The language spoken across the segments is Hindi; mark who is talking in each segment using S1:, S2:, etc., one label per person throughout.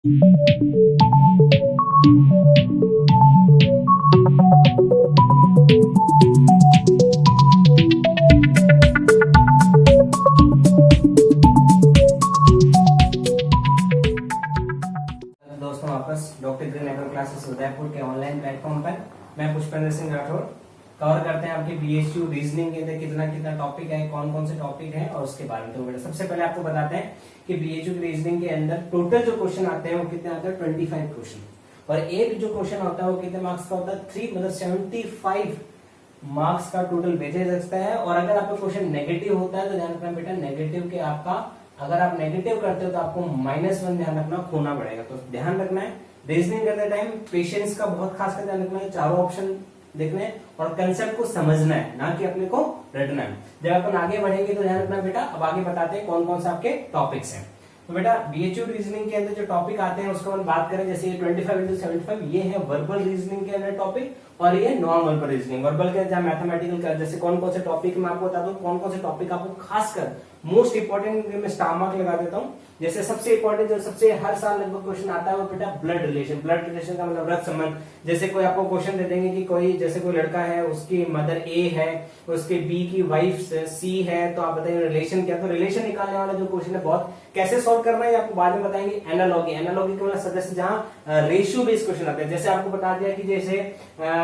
S1: दोस्तों वापस doctor green agro classes Udaipur के ऑनलाइन प्लेटफॉर्म पर मैं पुष्पेंद्र सिंह राठौर कवर करते हैं आपके बीएचयू रीजनिंग के अंदर कितना कितना टॉपिक है, कौन कौन से टॉपिक हैं और उसके बारे में। तो बेटा सबसे पहले आपको बताते हैं कि बीएचयू रीजनिंग के अंदर टोटल जो क्वेश्चन आते हैं वो कितने आते हैं 25 क्वेश्चन, और एक जो क्वेश्चन होता है वो कितने मार्क्स का होता है 3 मतलब 75 मार्क्स का टोटल भेजा जा सकता है। और अगर आपका क्वेश्चन नेगेटिव होता है तो ध्यान रखना बेटा नेगेटिव के आपका अगर आप नेगेटिव करते हो तो आपको -1 ध्यान रखना खोना पड़ेगा। तो ध्यान रखना है रीजनिंग करते टाइम पेशेंस का बहुत खास कर ध्यान रखना है, चारों ऑप्शन देखने और कंसेप्ट को समझना है, ना कि अपने को रटना है। जब अपन आगे बढ़ेंगे तो ध्यान रखना बेटा। अब आगे बताते हैं कौन कौन से आपके टॉपिक्स हैं। तो बेटा बीएचयू रीजनिंग के अंदर जो टॉपिक आते हैं उसको हम बात करें, जैसे ये 25 ये है वर्बल रीजनिंग के अंदर टॉपिक और ये नॉन वर्बल रीजनिंग। वर्बल के जहाँ मैथमेटिकल का जैसे कौन कौन से टॉपिक मैं आपको बता दूं, कौन कौन से टॉपिक आपको खासकर मोस्ट इंपोर्टेंट में स्टार मार्क लगा देता हूँ। जैसे सबसे इंपॉर्टेंट जो सबसे हर साल लगभग क्वेश्चन आता है वो बेटा ब्लड रिलेशन। ब्लड रिलेशन का मतलब रक्त संबंध। जैसे कोई आपको क्वेश्चन दे देंगे कि कोई जैसे कोई लड़का है उसकी मदर ए है, उसके बी की वाइफ सी है, तो आप बताइए रिलेशन क्या। तो रिलेशन निकालने वाला जो क्वेश्चन है बहुत कैसे सॉल्व करना है आपको बाद में बताएंगे। एनालॉगी, एनालॉगी के मतलब सदस्य जहां रेशियो बेस्ड क्वेश्चन आते हैं। जैसे आपको बता दिया कि जैसे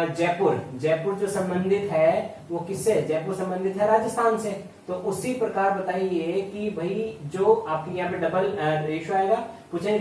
S1: जयपुर जो संबंधित है वो किससे, जयपुर संबंधित है राजस्थान से। तो उसी प्रकार बताइए कि भाई जो आपके यहाँ पे डबल रेशियो आएगा, पूछेंगे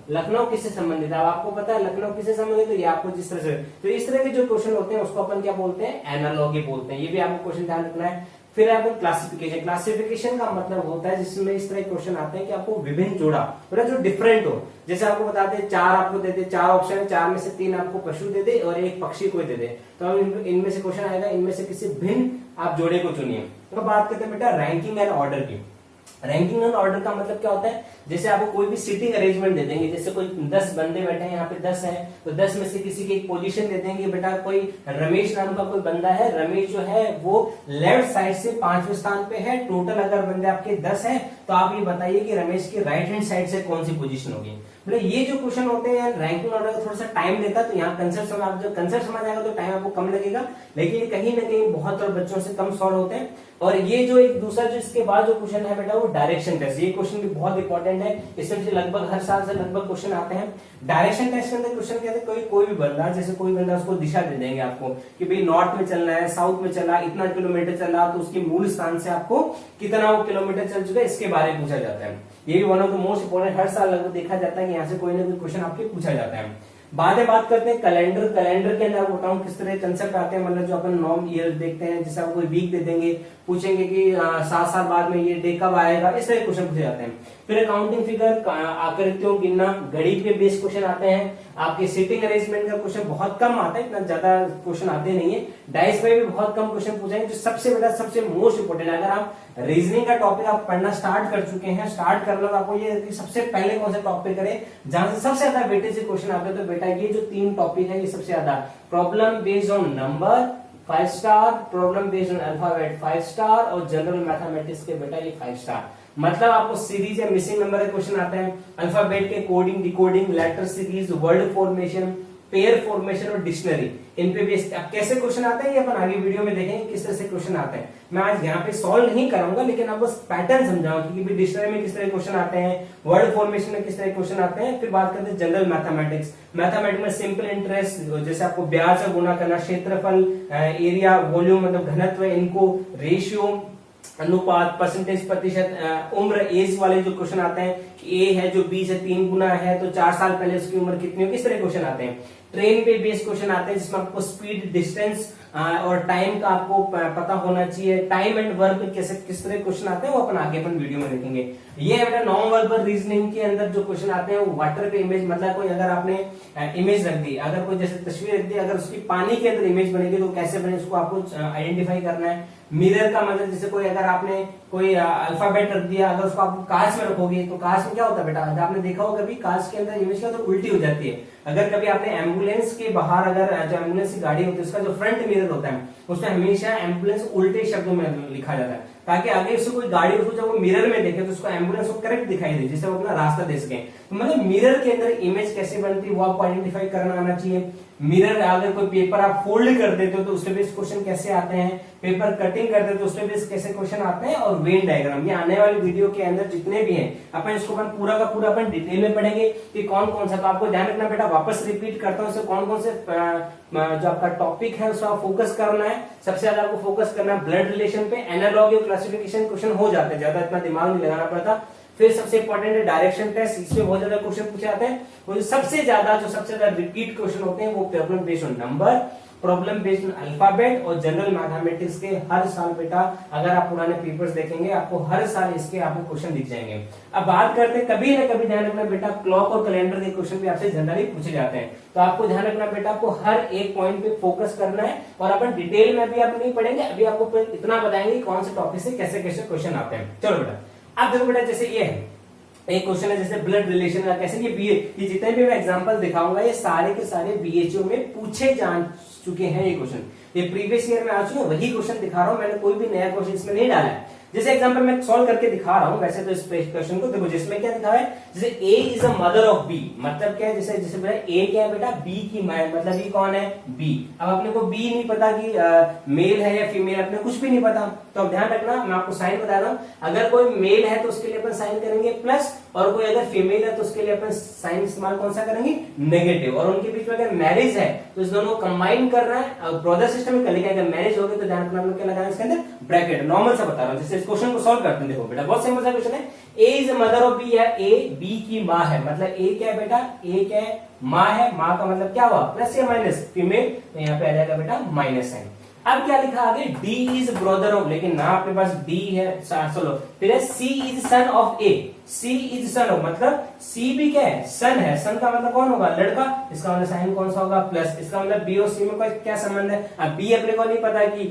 S1: लखनऊ किससे संबंधित है। अब आपको पता है लखनऊ किससे संबंधित है, ये आपको जिस तरह से तो इस तरह के जो क्वेश्चन होते हैं उसको अपन क्या बोलते हैं, एनालॉगी बोलते हैं। ये भी आपको क्वेश्चन ध्यान रखना है। फिर आपको क्लासिफिकेशन, क्लासिफिकेशन का मतलब होता है जिसमें इस तरह क्वेश्चन आते हैं कि आपको विभिन्न जोड़ा मतलब जो डिफरेंट हो। जैसे आपको बताते हैं चार आपको दे दे, चार ऑप्शन है, चार में से 3 आपको पशु दे दे और एक पक्षी कोई दे दे, तो अब इनमें से क्वेश्चन आएगा इनमें से किसी भिन्न आप जोड़े को चुनिए। तो बात करते हैं बेटा रैंकिंग एंड ऑर्डर की। रैंकिंग एंड ऑर्डर का मतलब क्या होता है, जैसे आपको कोई भी सीटिंग अरेंजमेंट दे देंगे, जैसे कोई 10 बंदे बैठे हैं यहाँ पे 10 है, तो 10 में से किसी की एक पोजीशन दे देंगे। बेटा कोई रमेश नाम का कोई बंदा है, रमेश जो है वो लेफ्ट साइड से 5वें स्थान पे है। टोटल अगर बंदे आपके 10 है तो आप ये बताइए कि रमेश की राइट हैंड साइड से कौन सी पोजीशन होगी। मतलब ये जो क्वेश्चन होते हैं रैंकिंग ऑर्डर का थोड़ा सा टाइम लेता है, तो यहाँ कंसेप्ट समझ आप जब कंसेप्ट समझ आएगा तो टाइम आपको कम लगेगा, लेकिन कहीं ना कहीं बहुत और बच्चों से कम सॉल्व होते हैं। और ये जो एक दूसरा जो इसके बाद जो क्वेश्चन है बेटा वो डायरेक्शन टेस्ट। ये क्वेश्चन भी बहुत इंपॉर्टेंट है, इसमें से लगभग हर साल से लगभग क्वेश्चन आते हैं। डायरेक्शन टेस्ट के अंदर क्वेश्चन कहते हैं कोई भी बंदा, जैसे कोई बंदा उसको दिशा दे देंगे आपको कि भाई नॉर्थ में चलना है, साउथ में चला, इतना किलोमीटर चला, तो उसके मूल स्थान से आपको कितना वो किलोमीटर चल चुका है इसके बारे में पूछा जाता है। ये भी one of the most important, हर साल लगभग देखा जाता है कि यहाँ से कोई ना कोई क्वेश्चन आपके पूछा जाता है। बाद में बात करते हैं कैलेंडर। कैलेंडर के अंदर आपको बताऊं किस तरह कंसेप्ट आते हैं, मतलब जो अपन नॉर्म ईयर देखते हैं, जैसे आपको कोई वीक दे देंगे, पूछेंगे कि 7 साल बाद में ये डे कब आएगा, इस तरह क्वेश्चन पूछे जाते हैं। फिर अकाउंटिंग फिगर, आकृतियों गिनना, घड़ी पे बेस्ड क्वेश्चन आते हैं। आपके सीटिंग अरेंजमेंट का क्वेश्चन बहुत कम आता है, इतना ज्यादा क्वेश्चन आते नहीं है। डाइस में भी बहुत कम क्वेश्चन पूछेंगे। जो सबसे बड़ा सबसे मोस्ट इंपोर्टेंट, अगर आप रीजनिंग का टॉपिक आप पढ़ना स्टार्ट कर चुके हैं, स्टार्ट करना तो आपको ये सबसे पहले कौन सा टॉपिक करें जहां से सबसे ज्यादा वेटेज क्वेश्चन आते हैं, तो बेटा ये जो 3 टॉपिक है ये सबसे ज्यादा। Problem based on number 5 star, problem based on alphabet 5 star और जनरल मैथमेटिक्स के बेटा ये 5 स्टार। मतलब आपको सीरीज या मिसिंग नंबर के क्वेश्चन आते हैं, अल्फाबेट के coding decoding, letter series, word formation, pair formation और डिक्शनरी, इन पे बेस्ड अब कैसे क्वेश्चन आते हैं ये अपन आगे वीडियो में देखेंगे किस तरह से क्वेश्चन आते हैं। मैं आज यहाँ पे सॉल्व नहीं करूंगा, लेकिन आप बस पैटर्न समझाऊंगा कि डिक्शनरी में किस तरह क्वेश्चन आते हैं, वर्ड फॉर्मेशन में किस तरह क्वेश्चन आते हैं। फिर बात करते हैं जनरल मैथमेटिक्स। मैथमेटिक्स में सिंपल इंटरेस्ट, जैसे आपको ब्याज से गुना करना, क्षेत्रफल, एरिया, वॉल्यूम मतलब घनत्व, इनको रेशियो, अनुपात, परसेंटेज, प्रतिशत, उम्र, एज वाले जो क्वेश्चन आते हैं कि ए है जो बी से 3 गुना है तो 4 साल पहले उसकी उम्र कितनी हो, किस तरह क्वेश्चन आते हैं। ट्रेन पे बेस्ड क्वेश्चन आते हैं जिसमें आपको स्पीड, डिस्टेंस और टाइम का आपको पता होना चाहिए। टाइम एंड वर्क कैसे किस तरह क्वेश्चन आते हैं वो अपन आगे अपन वीडियो में देखेंगे। ये बेटा नॉन वर्बल रीजनिंग के अंदर जो क्वेश्चन आते हैं वो वाटर पे इमेज, मतलब कोई अगर आपने इमेज रख दी, अगर कोई जैसे तस्वीर रख दी, अगर उसकी पानी के अंदर इमेज बनेगी तो कैसे बने उसको आपको आइडेंटिफाई करना है। मिरर का मतलब जैसे कोई अगर आपने कोई अल्फाबेट रख दिया, अगर उसको आप कांच में रखोगे तो कांच में क्या होता है बेटा, अगर आपने देखा हो कभी कांच के अंदर इमेज क्या तो उल्टी हो जाती है। अगर कभी आपने एम्बुलेंस के बाहर, अगर जो एम्बुलेंस की गाड़ी होती है उसका जो फ्रंट मिरर होता है उसमें हमेशा एम्बुलेंस उल्टे शब्दों में लिखा जाता है, ताकि आगे उससे कोई गाड़ी उसको जब वो मिरर में देखे तो उसको एम्बुलेंस को करेक्ट दिखाई दे, जिससे वो अपना रास्ता दे सके। तो मतलब मिरर के अंदर इमेज कैसे बनती है वो आपको आइडेंटिफाई करना आना चाहिए। मिरर अगर कोई पेपर आप फोल्ड कर देते हो तो उसपे बेस क्वेश्चन कैसे आते हैं, पेपर कटिंग करते हो तो उसपे बेस कैसे क्वेश्चन आते हैं, और वेन डायग्राम। ये आने वाली वीडियो के अंदर जितने भी हैं अपन इसको अपन पूरा का पूरा अपन डिटेल में पढ़ेंगे कि कौन कौन सा। तो आपको ध्यान रखना बेटा, वापस रिपीट करता हूँ, कौन कौन से जो आपका टॉपिक है उसका फोकस करना है। सबसे ज्यादा आपको फोकस करना है ब्लड रिलेशन पे, एनालॉजी और क्लासिफिकेशन क्वेश्चन हो जाते हैं, ज्यादा इतना दिमाग नहीं लगाना पड़ता। फिर सबसे इंपॉर्टेंट है डायरेक्शन टेस्ट, इसमें बहुत ज्यादा क्वेश्चन पूछे जाते हैं। वो सबसे ज्यादा रिपीट क्वेश्चन होते हैं वो problem based on number, problem based on alphabet और जनरल मैथमेटिक्स के। हर साल बेटा अगर आप पुराने पेपर्स देखेंगे आपको हर साल इसके आपको क्वेश्चन दिख जाएंगे। अब बात करते हैं, कभी ना कभी ध्यान रखना बेटा, क्लॉक और कैलेंडर के क्वेश्चन भी आपसे जनरली पूछे जाते हैं। तो आपको ध्यान रखना बेटा, आपको हर एक पॉइंट पे फोकस करना है, और अपन डिटेल में भी आप नहीं पढ़ेंगे, अभी आपको इतना बताएंगे कौन से टॉपिक से कैसे कैसे क्वेश्चन आते हैं। चलो बेटा, अब देखो बेटा, जैसे ये है एक क्वेश्चन है जैसे ब्लड रिलेशन का कैसे, ये जितने भी मैं एग्जांपल दिखाऊंगा ये सारे के सारे बीएचओ में पूछे जा चुके हैं। ये क्वेश्चन ये प्रीवियस ईयर में आ चुके हैं, वही क्वेश्चन दिखा रहा हूं, मैंने कोई भी नया क्वेश्चन इसमें नहीं डाला है। जैसे एग्जांपल मैं सॉल्व करके दिखा रहा हूं, वैसे तो इस क्वेश्चन को देखो, जिसमें क्या दिखा है, जैसे A is a mother of B, मतलब क्या है, जैसे जैसे बेटा ए क्या है बेटा, बी की मां, मतलब ये कौन है, बी। अब अपने को बी नहीं पता कि मेल है या फीमेल, अपने कुछ भी नहीं पता, तो अब ध्यान रखना, मैं आपको साइन बता रहा हूं, अगर कोई मेल है तो उसके लिए अपन साइन करेंगे प्लस, और कोई अगर फीमेल है तो उसके लिए अपन साइन इस्तेमाल कौन सा करेंगे, नेगेटिव। और उनके बीच में अगर मैरिज है तो इस दोनों को कंबाइन करना है, ब्रदर सिस्टम में कर लेंगे। अगर मैरिज हो गई तो ध्यान रखना क्या लगाना है इसके अंदर, ब्रैकेट। नॉर्मल सा बता रहा हूं, जैसे इस क्वेश्चन को सॉल्व करते हैं। देखो बेटा बहुत सिंपल सा क्वेश्चन है, ए इज मदर ऑफ बी है, ए बी की माँ है, मतलब ए क्या है बेटा, ए क्या है, माँ है, माँ का मतलब क्या हुआ, प्लस या माइनस, फीमेल, तो यहाँ पे आ जाएगा बेटा माइनस है। अब क्या लिखा आगे, डी इज ब्रदर ऑफ, लेकिन ना आपके पास डी है, चलो फिर है C is son of A, C is son of, मतलब सी भी क्या है, सन है, सन का मतलब कौन होगा, लड़का, इसका मतलब साइन कौन सा होगा, प्लस, इसका मतलब बी और सी में कोई क्या संबंध है। अब बी अपने को नहीं पता कि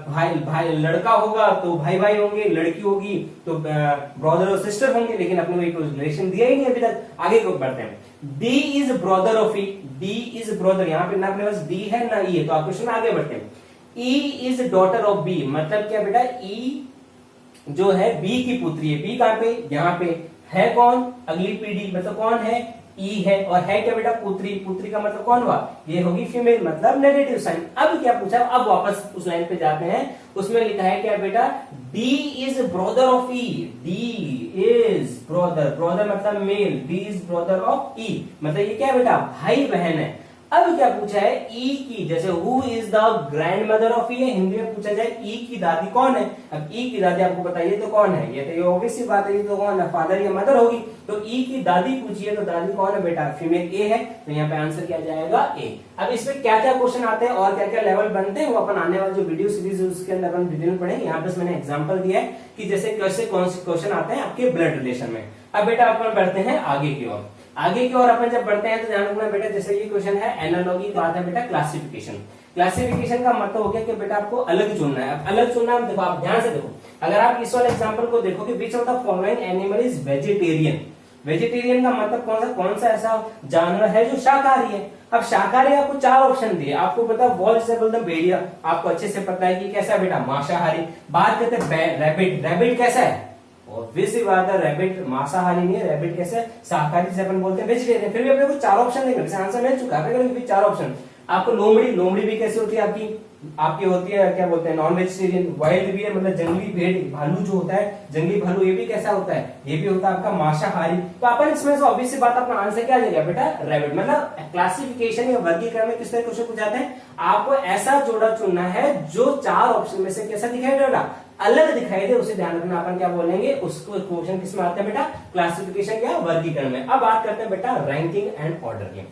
S1: भाई भाई लड़का होगा तो भाई भाई होंगे, लड़की होगी तो ब्रदर और सिस्टर होंगे, लेकिन अपने को एक रिलेशन दिया ही नहीं अभी तक। आगे को बढ़ते हैं, D is brother of E, D is brother, यहाँ पे ना अपने पास डी है ना ई है, तो आप क्वेश्चन में आगे बढ़ते हैं। E is daughter of B, मतलब क्या बेटा, E जो है B की पुत्री है, B कहां पे, यहाँ पे है कौन, अगली पीढ़ी, मतलब कौन है, E है, और है क्या बेटा, पुत्री, पुत्री का मतलब कौन हुआ, ये होगी फीमेल, मतलब नेगेटिव साइन। अब क्या पूछा, अब वापस उस लाइन पे जाते हैं, उसमें लिखा है क्या बेटा, D is brother of E, D is brother, brother मतलब male, D is brother of E, मतलब ये क्या बेटा, भाई बहन है। अब क्या पूछा है, ई की, जैसे who is the grandmother of E है, हिंदी में पूछा जाए ई की दादी कौन है। अब ई की दादी आपको बताइए तो कौन है, ये तो ये ऑब्वियस सी बात है, ये तो कौन है, फादर या मदर होगी। तो ई की दादी पूछिए तो दादी कौन है बेटा, फीमेल ए है, तो यहाँ पे आंसर क्या जाएगा, ए। अब इसमें क्या क्या क्वेश्चन आते हैं और क्या क्या लेवल बनते हैं वो अपन आने वाले जो वीडियो सीरीज उसके अंदर अपन डिटेल में पढ़ेंगे। यहाँ पे मैंने एग्जाम्पल दिया है कि जैसे कैसे कौन से क्वेश्चन आते हैं आपके ब्लड रिलेशन में। अब बेटा अपन बढ़ते हैं आगे की ओर, आगे की ओर अपन जब बढ़ते हैं तो ध्यान रखना बेटा, जैसे ये क्वेश्चन है एनालॉजी की बात है बेटा, क्लासिफिकेशन। क्लासिफिकेशन का मतलब हो गया कि बेटा आपको अलग चुनना है। अब अलग चुनना है, देखो आप ध्यान से देखो, अगर आप इस वाले एग्जांपल को देखोगे, which of the following animal is vegetarian, vegetarian का मतलब कौन सा ऐसा जानवर है जो शाकाहारी है। अब शाकाहारी आपको चार ऑप्शन दिए, आपको पता है भेड़िया, आपको अच्छे से पता है कि कैसा है बेटा, मांसाहारी। बात करते हैं रैबिट, रैबिट कैसा है, ऑब्वियसली बात है, रैबिट मांसाहारी नहीं है, रैबिट कैसे शाकाहारी से अपन बोलते हैं वेजिटेरियन। फिर भी अपने को चार ऑप्शन देंगे, आंसर मिल चुका है, चार ऑप्शन। आपको लोमड़ी, लोमड़ी भी कैसे होती है आपकी होती है क्या बोलते हैं, नॉन वेजिटेरियन। वाइल्ड भी है, मतलब जंगली भेड़, भालू जो होता है, जंगली भालू, ये भी कैसा होता है, ये भी होता है आपका मांसाहारी। तो अपन इसमें से ऑब्वियस सी बात अपना आंसर क्या आ जाएगा बेटा, रैबिट। मतलब क्लासिफिकेशन या वर्गीकरण में किस तरह क्वेश्चन पूछ जाते हैं, आपको ऐसा जोड़ा चुनना है जो चार ऑप्शन में से कैसा दिखाई देगा, अलग दिखाई दे, उसे ध्यान रखना। अपन क्या बोलेंगे उसको, क्वेश्चन किसमें आते हैं बेटा, क्लासिफिकेशन या वर्गीकरण में। अब बात करते हैं बेटा रैंकिंग एंड ऑर्डर की।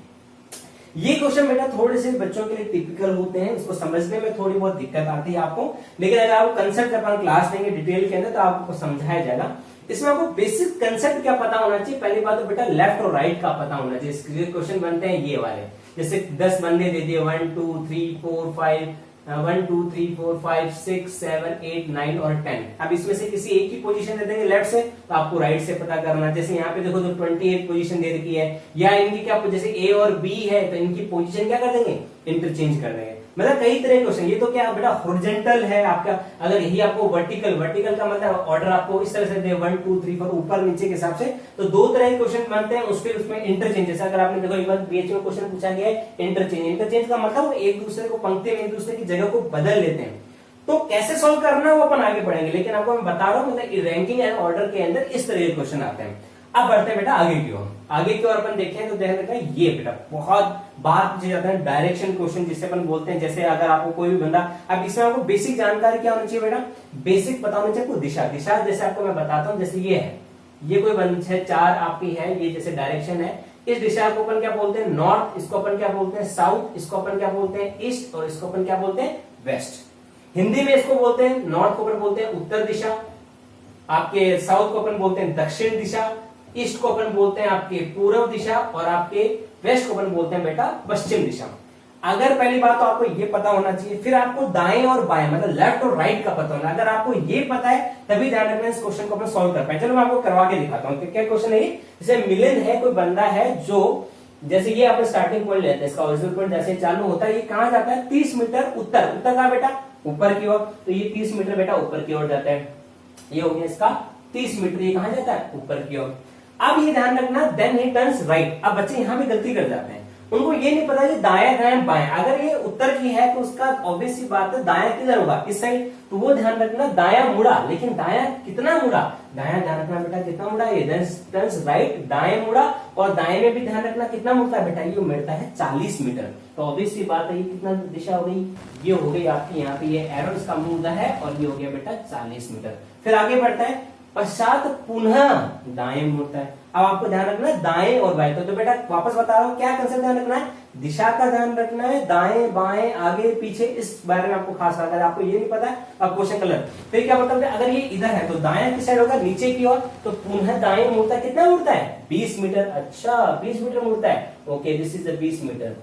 S1: ये क्वेश्चन बेटा थोड़े से बच्चों के लिए टिपिकल होते हैं, इसको समझने में थोड़ी बहुत दिक्कत आती है आपको, लेकिन अगर आप कंसेप्ट अपन क्लास लेंगे डिटेल के अंदर तो आपको समझाया जाएगा। इसमें आपको बेसिक कंसेप्ट क्या पता होना चाहिए, पहली बात तो बेटा लेफ्ट और राइट का पता होना चाहिए। क्वेश्चन बनते हैं ये वाले, जैसे 10 बंदे दे दिए, 1 2 3 4 5 1 2 3 4 5 6 7 8 9 और 10। अब इसमें से किसी एक की पोजीशन दे देंगे लेफ्ट से, तो आपको राइट से पता करना। जैसे यहाँ पे देखो तो 28 पोजीशन दे रखी है, या इनकी क्या, जैसे ए और बी है तो इनकी पोजीशन क्या कर देंगे, इंटरचेंज कर देंगे। मतलब कई तरह के क्वेश्चन। ये तो क्या बेटा हॉरिजॉन्टल है आपका, अगर यही आपको वर्टिकल का मतलब ऑर्डर आपको इस तरह से दे 1 2 3 4 ऊपर नीचे के हिसाब से, तो दो तरह के क्वेश्चन बनते हैं। उसमें इंटरचेंज, जैसे अगर आपने देखो एक बार बीएच में क्वेश्चन पूछा गया है इंटरचेंज का मतलब एक दूसरे को पंक्ति में एक दूसरे की जगह को बदल लेते हैं। तो कैसे सॉल्व करना वो अपन आगे पढ़ेंगे, लेकिन आपको मैं बता रहा हूं मतलब रैंकिंग एंड ऑर्डर के अंदर इस तरह के क्वेश्चन आते हैं। अब बढ़ते हैं बेटा आगे की ओर। आगे की ओर अपन देखें तो देखा ये बेटा बहुत बार पूछे जाते हैं डायरेक्शन क्वेश्चन जिसे अपन बोलते हैं। जैसे अगर आपको कोई भी बंदा, अब इसमें आपको बेसिक जानकारी क्या होनी चाहिए बेटा, बेसिक पता होनी चाहिए आपको दिशा। जैसे आपको मैं बताता हूँ, जैसे ये है, ये कोई बंद है 4 आपकी है, ये जैसे डायरेक्शन है, इस दिशा को अपन क्या बोलते हैं नॉर्थ, इसको अपन क्या बोलते हैं साउथ, इसको अपन क्या बोलते हैं ईस्ट, और इसको अपन क्या बोलते हैं वेस्ट। हिंदी में इसको बोलते हैं नॉर्थ को अपन बोलते हैं उत्तर दिशा, आपके साउथ को अपन बोलते हैं दक्षिण दिशा, ईस्ट को अपन बोलते हैं आपके पूर्व दिशा, और आपके वेस्ट को अपन बोलते हैं बेटा पश्चिम दिशा। अगर पहली बात तो आपको ये पता होना चाहिए, फिर आपको दाएं और बाएं मतलब लेफ्ट और राइट का पता होना। अगर आपको ये पता है तभी ध्यान रखना इस क्वेश्चन को अपन सॉल्व कर पाए। चलो मैं आपको करवा के दिखाता हूँ क्या क्वेश्चन है। जैसे मिलन है, कोई बंदा है जो, जैसे ये आपने स्टार्टिंग पॉइंट लेते हैं, इसका ओरिजिनल पॉइंट जैसे चालू होता है, ये कहां जाता है 30 मीटर उत्तर, उत्तर का बेटा ऊपर की ओर, तो ये 30 मीटर बेटा ऊपर की ओर जाता है। ये हो गया इसका 30 मीटर, ये कहां जाता है ऊपर की ओर। अब ये ध्यान रखना देन ही टर्न्स राइट। अब बच्चे यहां भी गलती कर जाते हैं, उनको ये नहीं पता कि दाएं दाएं बाएं। अगर ये उत्तर की है तो उसका ऑब्वियस सी बात है दायां किधर होगा इस साइड, तो वो ध्यान रखना दायां मुड़ा, लेकिन दायां कितना मुड़ा, दायां ध्यान रखना बेटा कितना मुड़ा, ये टर्न्स राइट दाएं मुड़ा, और दाएं में भी ध्यान रखना कितना मुड़ता है बेटा, ये मुड़ता है 40 मीटर। तो ऑब्वियस सी बात है ये कितना दिशा हो गई, ये हो गई आपकी यहाँ पे ये एरो इसका मुड़ा है, और ये हो गया बेटा 40 मीटर। फिर आगे बढ़ता है, पश्चात पुनः दाएं मुड़ता है। अब आपको ध्यान रखना है दाएं और बाएं, तो बेटा वापस बता रहा हूं क्या कंसेप्ट ध्यान रखना है, दिशा का ध्यान रखना है, दाएं बाएं आगे पीछे इस बारे में आपको खास रखना है। आपको ये नहीं पता है अब क्वेश्चन कलर, फिर क्या मतलब अगर ये इधर है तो दाएं किस साइड होगा नीचे की ओर, तो पुनः दाएं मुड़ता है, कितना मुड़ता है 20 मीटर। अच्छा 20 मीटर मुड़ता है, okay this is the 20 metre.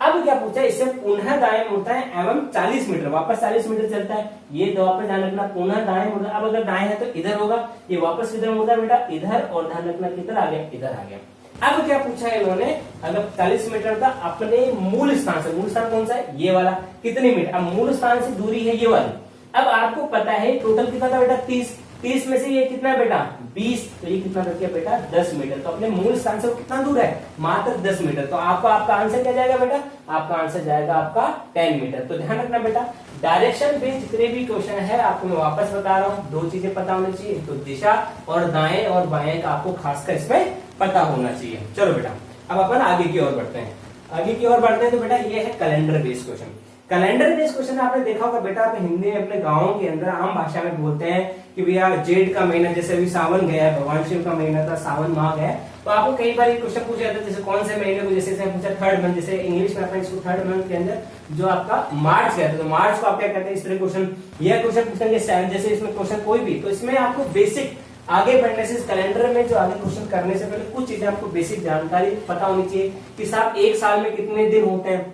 S1: अब क्या पूछा, इससे पुनः दाएं मुड़ता है एवं 40 मीटर, वापस 40 मीटर चलता है। ये तो वापस ध्यान रखना पुनः दाएं मुड़ता है। अब अगर दाएं है तो इधर होगा, ये वापस किधर मुड़ता है बेटा इधर, और ध्यान रखना किधर आ गया इधर आ गया। अब क्या पूछा है इन्होंने, अगर 40 मीटर का अपने मूल स्थान से, मूल स्थान कौन सा है ये वाला, कितने मीटर, अब मूल स्थान से दूरी है ये वाली। अब आपको पता है टोटल कितना था बेटा 30 में से ये कितना बेटा 20, तो ये कितना रख बेटा 10 मीटर। तो अपने मूल स्थान से वो कितना दूर है मात्र 10 मीटर। तो आपका आंसर क्या जाएगा बेटा, आपका आंसर जाएगा आपका 10 मीटर। तो ध्यान रखना बेटा डायरेक्शन पे जितने भी क्वेश्चन है आपको मैं वापस बता रहा हूँ, दो चीजें पता होनी चाहिए, तो दिशा और दाएं और बाएं का आपको खासकर इसमें पता होना चाहिए। चलो बेटा अब अपन आगे की ओर बढ़ते हैं। आगे की ओर बढ़ते हैं तो बेटा ये है calendar based question. Calendar based question आपने देखा होगा बेटा, आप हिंदी में अपने गाँव के अंदर आम भाषा में बोलते हैं कि भैया जेठ का महीना, जैसे अभी सावन गया है, भगवान शिव का महीना था, सावन माह गया, तो आपको कई बार क्वेश्चन पूछा जाता है जैसे कौन से महीने को, जैसे पूछा थर्ड मंथ, जैसे इंग्लिश में अपन इसको थर्ड मंथ के अंदर जो आपका मार्च कहते हैं, तो मार्च को आप क्या कहते हैं इस तरह क्वेश्चन, यह क्वेश्चन पूछेंगे जैसे इसमें क्वेश्चन कोई भी, तो इसमें आपको बेसिक आगे बढ़ने से इस कैलेंडर में जो आगे क्वेश्चन करने से पहले कुछ चीजें आपको बेसिक जानकारी पता होनी चाहिए कि साहब एक साल में कितने दिन होते हैं।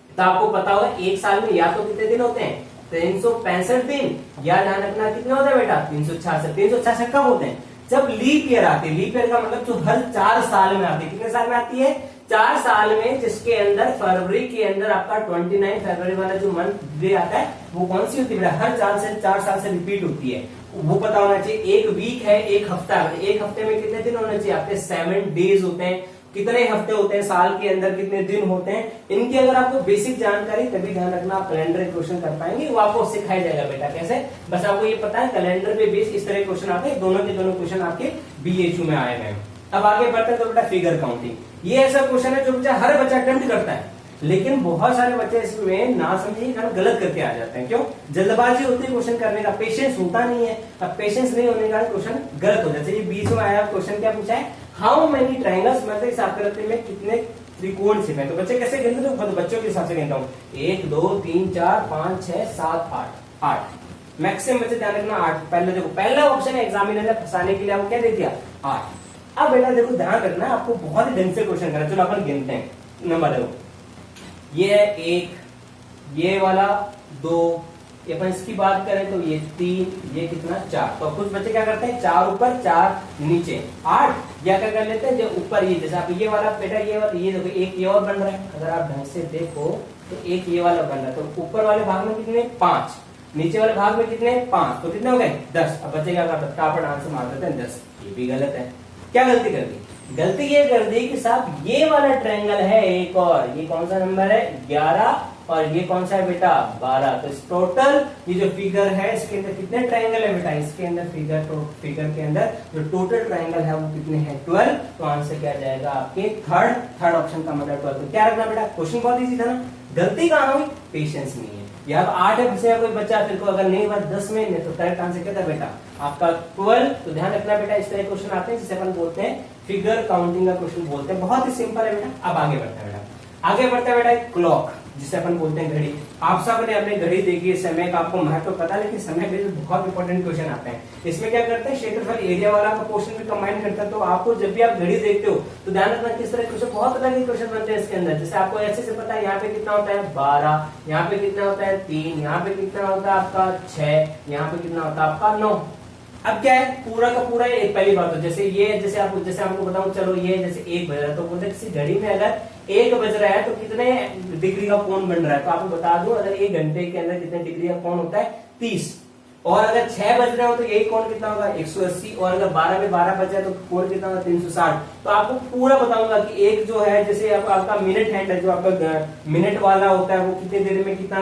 S1: तो आपको पता होगा एक साल में या तो कितने दिन होते हैं 365 दिन, या ध्यान रखना कितने होते हैं बेटा 366। 366 कब होते हैं जब लीप ईयर आती है। लीप ईयर का मतलब जो हर 4 साल में आती है। कितने साल में आती है 4 साल में, जिसके अंदर फरवरी के अंदर आपका 29 फरवरी वाला जो मंथ डे आता है वो कौन सी होती है बेटा, हर 4 साल से रिपीट होती है, वो पता होना चाहिए। एक वीक है एक हफ्ता, एक हफ्ते में कितने दिन होने चाहिए आपके 7 डेज होते हैं। कितने हफ्ते होते हैं साल के अंदर, कितने दिन होते हैं, इनकी अगर आपको बेसिक जानकारी, तभी ध्यान रखना आप कैलेंडर क्वेश्चन कर पाएंगे। वो आपको सिखाया जाएगा बेटा कैसे, बस आपको ये पता है कैलेंडर पे बेस इस तरह क्वेश्चन आते हैं। दोनों के दोनों क्वेश्चन आपके बीएचयू में आए हैं। अब आगे बढ़ते हैं तो बेटा फिगर काउंटिंग, ये ऐसा क्वेश्चन है जो बच्चा हर बच्चा अटेम्प्ट करता है, लेकिन बहुत सारे बच्चे इसमें ना समझे गलत करके आ जाते हैं। क्यों, जल्दबाजी होती है क्वेश्चन करने का, पेशेंस होता नहीं है। अब पेशेंस नहीं होने का क्वेश्चन गलत हो जाता है। ये बीच में आया क्वेश्चन क्या पूछा है, हाउ मेनी ट्रायंगल्स, मतलब इस आकृति में कितने त्रिकोण छिपे हैं। तो बच्चे कैसे गिनते हैं, तो बच्चों के हिसाब से गिनता हूँ 1 2 3 4 5 6 7 8 मैक्सिमम बच्चे ध्यान रखना 8। पहले देखो पहला ऑप्शन है एग्जामिनर ने फंसाने के लिए आपको क्या दे दिया 8। अब बेटा देखो ध्यान रखना आपको बहुत ही ढंग से क्वेश्चन करना। चलो अपन गिनते हैं, नंबर देखो ये 1, ये वाला 2, ये अपन इसकी बात करें तो ये 3, ये कितना 4। तो कुछ बच्चे क्या करते हैं 4 ऊपर 4 नीचे 8, या क्या कर लेते हैं जो ऊपर ये, जैसे आप ये वाला बेटा ये देखो एक ये और बन रहा है। अगर आप ढंग से देखो तो एक ये वाला बन रहा है, तो ऊपर वाले भाग में कितने 5, नीचे वाले भाग में कितने 5, तो कितने हो गए 10। अब बच्चे क्या करते हैं, फटाफट आंसर मार देते हैं 10। ये भी गलत है। क्या गलती कर दी, गलती ये कर दी कि साहब ये वाला ट्रायंगल है एक, और ये कौन सा नंबर है 11, और ये कौन सा है बेटा 12। तो इस टोटल ये जो फिगर है इसके अंदर कितने ट्रायंगल है बेटा, इसके अंदर फिगर के अंदर जो टोटल ट्रायंगल है वो कितने हैं 12। तो आंसर क्या जाएगा आपके थर्ड ऑप्शन का मतलब 12। तो क्या रखना बेटा, क्वेश्चन बहुत इजी था ना, गलती कहां हुई, पेशेंस नहीं है। यहाँ 8 है, फिर कोई बच्चा फिर को अगर नहीं हुआ 10 में नहीं, तो करेक्ट आंसर क्या था बेटा आपका 12। तो ध्यान रखना बेटा, इस तरह क्वेश्चन आते हैं जिसे अपन बोलते हैं फिगर काउंटिंग का क्वेश्चन बोलते हैं। बहुत ही सिंपल है बेटा। अब आगे बढ़ते हैं बेटा, आगे बढ़ते हैं बेटा क्लॉक, जिसे अपन बोलते हैं घड़ी। आप सब ने अपने घड़ी देखी है, समय का आपको महत्व पता है, लेकिन समय पे बहुत इंपॉर्टेंट क्वेश्चन आते हैं। इसमें क्या करते हैं, क्षेत्रफल एरिया वाला का पोर्शन भी कंबाइन करता है। तो आपको जब भी आप घड़ी देखते हो तो ध्यान रखना किस तरह क्वेश्चन, बहुत तरह के क्वेश्चन बनते हैं इसके अंदर। जैसे आपको ऐसे से पता है यहाँ पे कितना होता है 12, यहाँ पे कितना होता है 3, यहाँ पे कितना होता है आपका 6, यहाँ पे कितना होता है आपका 9। अब क्या है, पूरा का पूरा एक पहली बात हो, जैसे ये जैसे आपको बताऊं, चलो ये जैसे 1 बज रहा है, तो बोलते किसी घड़ी में अगर 1 बज रहा है तो कितने डिग्री का कोण बन रहा है। तो आपको बता दूं, अगर 1 घंटे के अंदर कितने डिग्री का कोण होता है 30, और अगर 6 बज रहे हो तो यही कोण कितना होगा 180, और अगर 12 में 12 बज जाए तो कोण कितना होगा 360। तो आपको पूरा बताऊंगा कि एक जो है, जैसे आपका मिनट हैंड है, जो आपका मिनट वाला होता है, वो कितने देर में कितना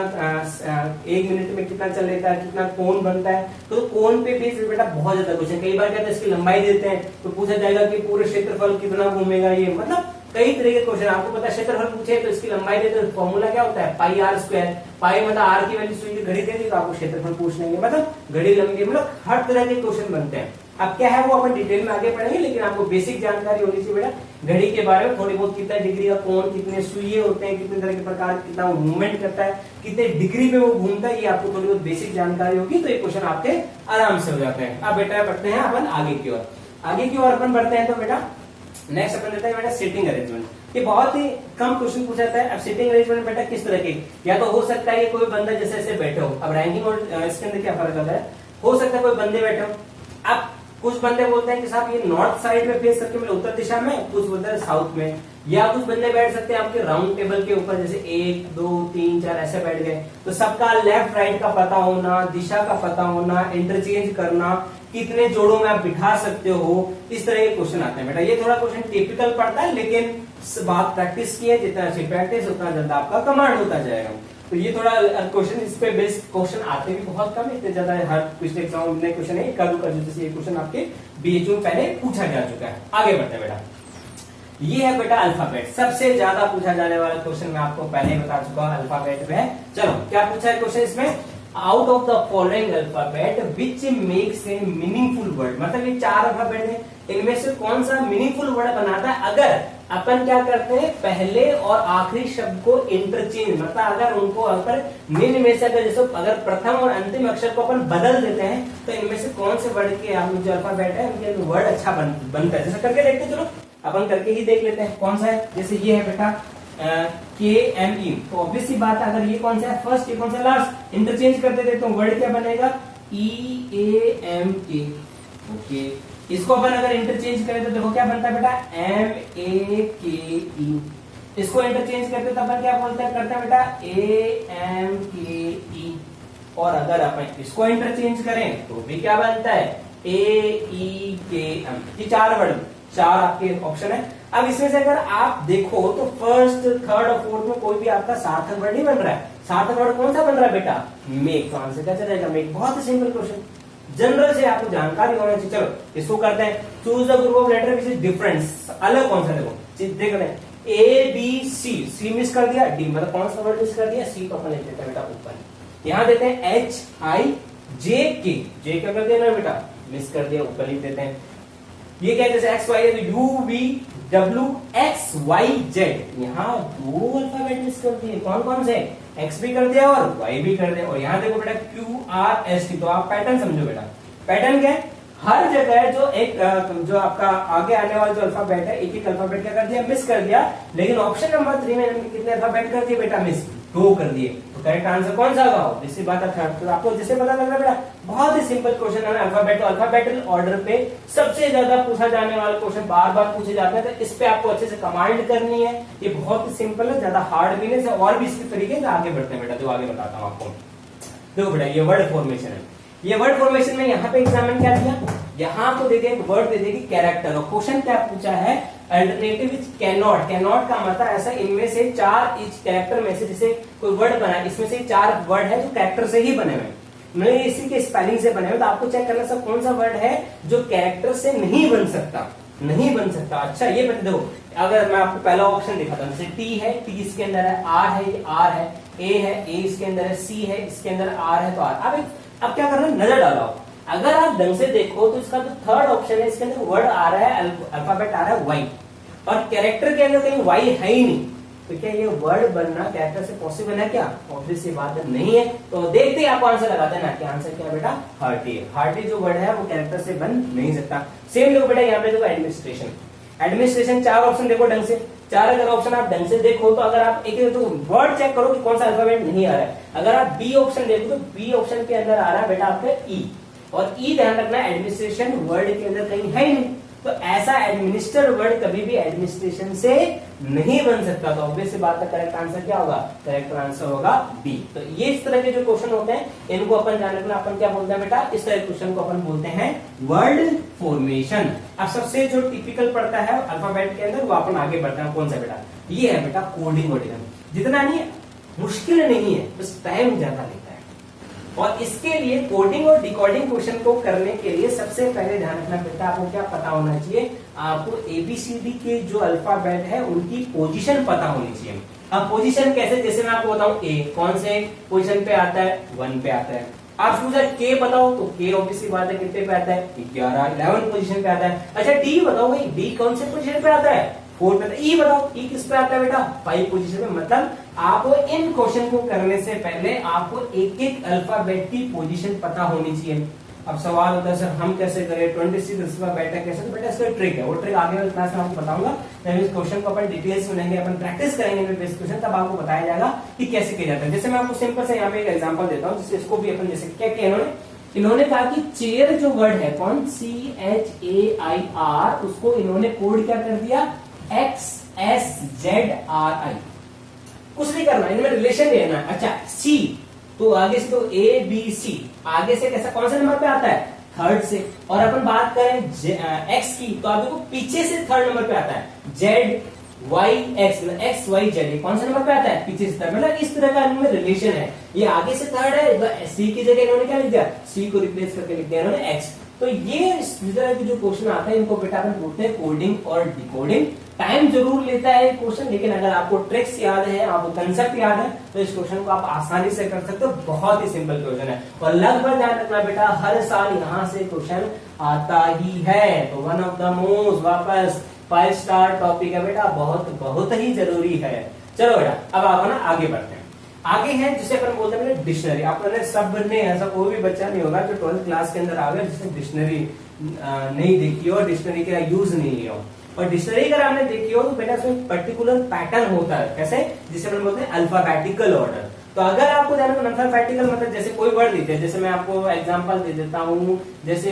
S1: 1 मिनट में कितना चल लेता है, कितना कोण बनता है। तो कोण पे भी बेटा बहुत ज्यादा क्वेश्चन, कई बार कहते हैं इसकी लंबाई देते हैं तो पूछा जाएगा कि पूरे क्षेत्रफल कितना घूमेगा, ये मतलब कई तरह के क्वेश्चन। आपको पता है क्षेत्रफल पूछे तो इसकी लंबाई दे, तो फॉर्मूला क्या होता है पाई आर स्क्वायर। पाई मतलब आर की वैल्यू सुई की घड़ी दे दी तो आपको क्षेत्रफल पूछ लेंगे, मतलब घड़ी लंबी, मतलब हर तरह के क्वेश्चन बनते हैं। अब क्या है वो अपन डिटेल में आगे पढ़ेंगे, लेकिन आपको बेसिक जानकारी होनी चाहिए बेटा घड़ी के बारे में थोड़ी बहुत, कितना डिग्री का कोण, कितने सुइए होते हैं, कितने तरह के प्रकार, कितना वो मूवमेंट करता है, कितने डिग्री में वो घूमता है, ये आपको थोड़ी बहुत बेसिक जानकारी होगी तो ये क्वेश्चन आपके आराम से हो जाते हैं। अब बेटा बढ़ते हैं अपन आगे की ओर, आगे की ओर अपन बढ़ते हैं। तो बेटा नेक्स्ट अपन देते हैं बेटा सिटिंग अरेंजमेंट। ये बहुत ही कम क्वेश्चन पूछा जाता है। अब सिटिंग अरेंजमेंट बेटा किस तरह की, या तो हो सकता है कि कोई बंदा जैसे ऐसे बैठे हो, अब रैंकिंग और इसके अंदर क्या फर्क होता है, हो सकता है कोई बंदे बैठे हो, अब कुछ बंदे बोलते हैं कि साहब ये नॉर्थ साइड में फेस करके मतलब उत्तर दिशा में, कुछ बोलते हैं साउथ में, या कुछ बंदे बैठ सकते हैं आपके राउंड टेबल के ऊपर, जैसे 1 2 3 4 ऐसे बैठ गए। तो सबका लेफ्ट राइट का पता होना, दिशा का पता होना, इंटरचेंज करना, कितने जोड़ों में आप बिठा सकते हो, इस तरह के क्वेश्चन आते हैं बेटा। ये थोड़ा क्वेश्चन टिपिकल पड़ता है, लेकिन बात प्रैक्टिस की है, जितना अच्छी प्रैक्टिस उतना ज्यादा आपका कमांड होता जाएगा। तो ये थोड़ा क्वेश्चन, इस पे बेस्ड क्वेश्चन आते भी बहुत कम, इतने ज्यादा हर पिछले एग्जाम में क्वेश्चन है जैसे ये क्वेश्चन आपके बीएचयू में पहले पूछा जा चुका है। आगे बढ़ते हैं बेटा, ये है बेटा अल्फाबेट, सबसे ज्यादा पूछा जाने वाला क्वेश्चन मैं आपको पहले ही बता चुका हूं, अल्फाबेट में है। चलो क्या पूछा है क्वेश्चन इसमें, out of the following alphabet which makes a meaningful word, मतलब ये 4 अल्फाबेट है, इनमें से कौन सा मीनिंगफुल वर्ड बनाता है अगर अपन क्या करते हैं पहले और आखिरी शब्द को इंटरचेंज, मतलब अगर उनको अगर निम्न में से अगर जैसे अगर प्रथम और अंतिम अक्षर को अपन बदल देते हैं तो इनमें से कौन से वर्ड के जो अल्फाबेट है उनके वर्ड अच्छा बनता है। जैसे करके देखते, चलो अपन करके ही देख लेते हैं कौन सा है। जैसे ये है बेटा KME, तो ऑब्वियस सी बात है, अगर ये कौन सा है फर्स्ट, ये कौन सा लास्ट, इंटरचेंज करते थे तो वर्ड क्या बनेगा EAMK। ओके, इसको अपन अगर इंटरचेंज करें तो देखो क्या बनता है बेटा MAKE। इसको इंटरचेंज करते तो अपन क्या बोलते हैं करते हैं बेटा AMKE। और अगर अपन इसको इंटरचेंज करें तो भी क्या बनता है AEKM। ये 4 वर्ड, 4 आपके ऑप्शन है। अब इसमें से अगर आप देखो तो फर्स्ट, थर्ड और फोर्थ में कोई भी आपका सार्थक वर्ड नहीं बन रहा है। सार्थक वर्ड कौन सा बन रहा है बेटा मेक, तो आंसर क्या चलेगा मेक। बहुत ही सिंपल क्वेश्चन, जनरल से आपको जानकारी होना चाहिए। चलो इसको करते हैं, choose the group of letter which is different, अलग कौन सा, देखो देख रहे हैं ABC, C मिस कर दिया, D मतलब कौन सा वर्ड मिस कर दिया, C को अपन लिख देते हैं बेटा ऊपर। यहाँ देते हैं HIJK, J क्या कर दिया ना बेटा मिस कर दिया, ऊपर लिख देते हैं। ये क्या जैसे XY है तो UVWXYZ, यहाँ 2 अल्फाबेट मिस कर दिए, कौन कौन से, X भी कर दिया और Y भी कर दिया। और यहाँ देखो बेटा QRST, तो आप पैटर्न समझो बेटा, पैटर्न क्या है, हर जगह जो एक जो आपका आगे आने वाला जो अल्फाबेट है, एक एक अल्फाबेट क्या कर दिया मिस कर दिया, लेकिन ऑप्शन नंबर 3 में कितने अल्फाबेट कर दिए बेटा मिस, 2 कर दिए, तो करेक्ट आंसर कौन सा होगा? ऑब्वियसली बात है थर्ड। तो आपको जैसे पता लग रहा है बेटा, बहुत ही सिंपल क्वेश्चन है। अल्फाबेटल ऑर्डर पे सबसे ज्यादा पूछा जाने वाला क्वेश्चन, बार बार पूछे जाते हैं, तो इस पे आपको अच्छे से कमांड करनी है। ये बहुत ही सिंपल है, ज्यादा हार्ड भी नहीं। और भी इसके तरीके से आगे बढ़ते हैं बेटा, जो आगे बताता हूँ आपको। देखो बेटा, ये वर्ड फॉर्मेशन है। ये वर्ड फॉर्मेशन में यहाँ पे एग्जामिन क्या दिया, यहाँ तो दे दिया वर्ड दे देगी कैरेक्टर, और क्वेश्चन क्या पूछा है, alternative is can not. Can not का मतलब ऐसा, इनमें से 4 इच कैरेक्टर में से जैसे कोई वर्ड बना है, इसमें से 4 वर्ड है जो कैरेक्टर से ही बने हुए हैं, नहीं इसी के स्पेलिंग से बने हुए। तो आपको चेक करना सब कौन सा वर्ड है जो कैरेक्टर से नहीं बन सकता, नहीं बन सकता। अच्छा ये बता दो, अगर मैं आपको पहला ऑप्शन दिखाता हूँ, जैसे टी है, टी इसके अंदर है, आर है, ये आर है, ए है, ए इसके अंदर है, सी है, इसके अंदर आर है, तो आर। अब क्या करना है, नजर डालो। अगर आप ढंग से देखो तो इसका जो थर्ड ऑप्शन है, इसके अंदर वर्ड आ रहा है, अल्फाबेट आ रहा है वाई, और कैरेक्टर के अंदर कहीं वाई है ही नहीं। तो क्या ये वर्ड बनना कैरेक्टर से पॉसिबल है क्या? ऑब्वियस बात नहीं है। तो देखते ही आपको आंसर लगाते हैं ना कि आंसर क्या है बेटा, हार्टी है। हार्टी जो वर्ड है वो कैरेक्टर से बन नहीं सकता। सेम देखो बेटा, यहाँ पे देखो एडमिनिस्ट्रेशन, एडमिनिस्ट्रेशन 4 ऑप्शन देखो ढंग से, 4 अगर ऑप्शन आप ढंग से देखो तो अगर आप एक तो वर्ड चेक करो कि कौन सा अल्फाबेट नहीं आ रहा है। अगर आप बी ऑप्शन देखो तो बी ऑप्शन के अंदर आ रहा है बेटा आपका ई, और ई ध्यान रखना एडमिनिस्ट्रेशन वर्ड के अंदर कहीं है ही नहीं। तो ऐसा एडमिनिस्टर वर्ड कभी भी एडमिनिस्ट्रेशन से नहीं बन सकता। तो ऑब्वियस बात का करेक्ट आंसर क्या होगा? करेक्ट आंसर होगा बी। तो ये इस तरह के जो क्वेश्चन होते हैं इनको अपन ध्यान रखना, अपन क्या बोलते हैं बेटा, इस तरह के क्वेश्चन को अपन बोलते हैं वर्ड फॉर्मेशन। अब सबसे जो टिपिकल पड़ता है अल्फाबेट के अंदर वो अपन आगे बढ़ते हैं, कौन सा बेटा? ये है बेटा कोडिंग वर्डिंग। जितना नहीं मुश्किल नहीं है, बस टाइम ज्यादा लेता है। और इसके लिए कोडिंग और डिकोडिंग क्वेश्चन को करने के लिए सबसे पहले ध्यान रखना बेटा, आपको क्या पता होना चाहिए, आपको एबीसीडी के जो अल्फाबेट है उनकी पोजीशन पता होनी चाहिए। अब पोजीशन कैसे, जैसे मैं आपको बताऊं, ए कौन से पोजीशन पे आता है? 1 पे आता है। आप पूछा के बताओ तो के ऑब्वियसली बात है कितने पे आता है? 11 पोजीशन पे आता है। अच्छा डी बताओ भाई, डी कौन से पोजीशन पे आता है? 4 पे। ई बताओ, ई किस पे आता है बेटा? 5 पोजीशन में। मतलब आपको इन क्वेश्चन को करने से पहले आपको एक एक अल्फाबेट की पोजीशन पता होनी चाहिए। अब सवाल होता है सर हम कैसे करें, 26 अल्फाबेट है कैसे? तो बेटा इसका ट्रिक है, वो ट्रिक आगे वाली क्लास में आपको बताऊंगा। जब इस क्वेश्चन को अपन डिटेल्स में लेंगे, अपन प्रैक्टिस करेंगे बेस क्वेश्चन, तब आपको बताया जाएगा कि कैसे किया जाता है। जैसे मैं आपको सिंपल से यहाँ पे एक एग्जांपल देता हूँ, जिससे इसको भी अपन जैसे क्या किया इन्होंने कहा कि चेयर जो वर्ड है कौन, CHAIR, उसको इन्होंने कोड क्या कर दिया, XSZRI। कुछ नहीं करना, इनमें रिलेशन लेना है। अच्छा सी, तो आगे से तो ABC, आगे से कैसा कौन से नंबर पे आता है? 3rd से। और अपन बात करें X की, तो आप देखो पीछे से 3rd नंबर पे आता है। ZYX, XYZ कौन से नंबर पे आता है? पीछे से 3rd। मतलब इस तरह का इनमें रिलेशन है। ये आगे से 3rd है, तो सी की जगह इन्होंने क्या लिख दिया, सी को रिप्लेस करके लिख दिया इन्होंने X। तो ये इस तरह के जो क्वेश्चन आते हैं इनको बेटा अपन बोलते हैं कोडिंग और डिकोडिंग। टाइम जरूर लेता है क्वेश्चन, लेकिन अगर आपको ट्रिक्स याद है, आपको कंसेप्ट याद है, तो इस क्वेश्चन को आप आसानी से कर सकते हो। बहुत ही सिंपल क्वेश्चन है, और लगभग ध्यान रखना बेटा हर साल यहाँ से क्वेश्चन आता ही है। तो वन ऑफ द मोस्ट वापस 5 स्टार टॉपिक है बेटा, बहुत बहुत ही जरूरी है। चलो बेटा अब आप ना आगे बढ़ते हैं। आगे है जिसे अपन बोलते हैं डिक्शनरी। आपने सब ने, ऐसा कोई भी बच्चा नहीं होगा जो 12th क्लास के अंदर आ गया जिसने डिक्शनरी नहीं देखी हो, डिक्शनरी का यूज नहीं लिया हो। और डिक्शनरी अगर आपने देखी हो तो बेटा उसमें पर्टिकुलर पैटर्न होता है, कैसे, जिसे अपन बोलते हैं अल्फाबेटिकल ऑर्डर। तो अगर आपको जाना तो अल्फाबेटिकल मतलब जैसे कोई वर्ड देते हैं, जैसे मैं आपको एग्जांपल दे देता हूँ, जैसे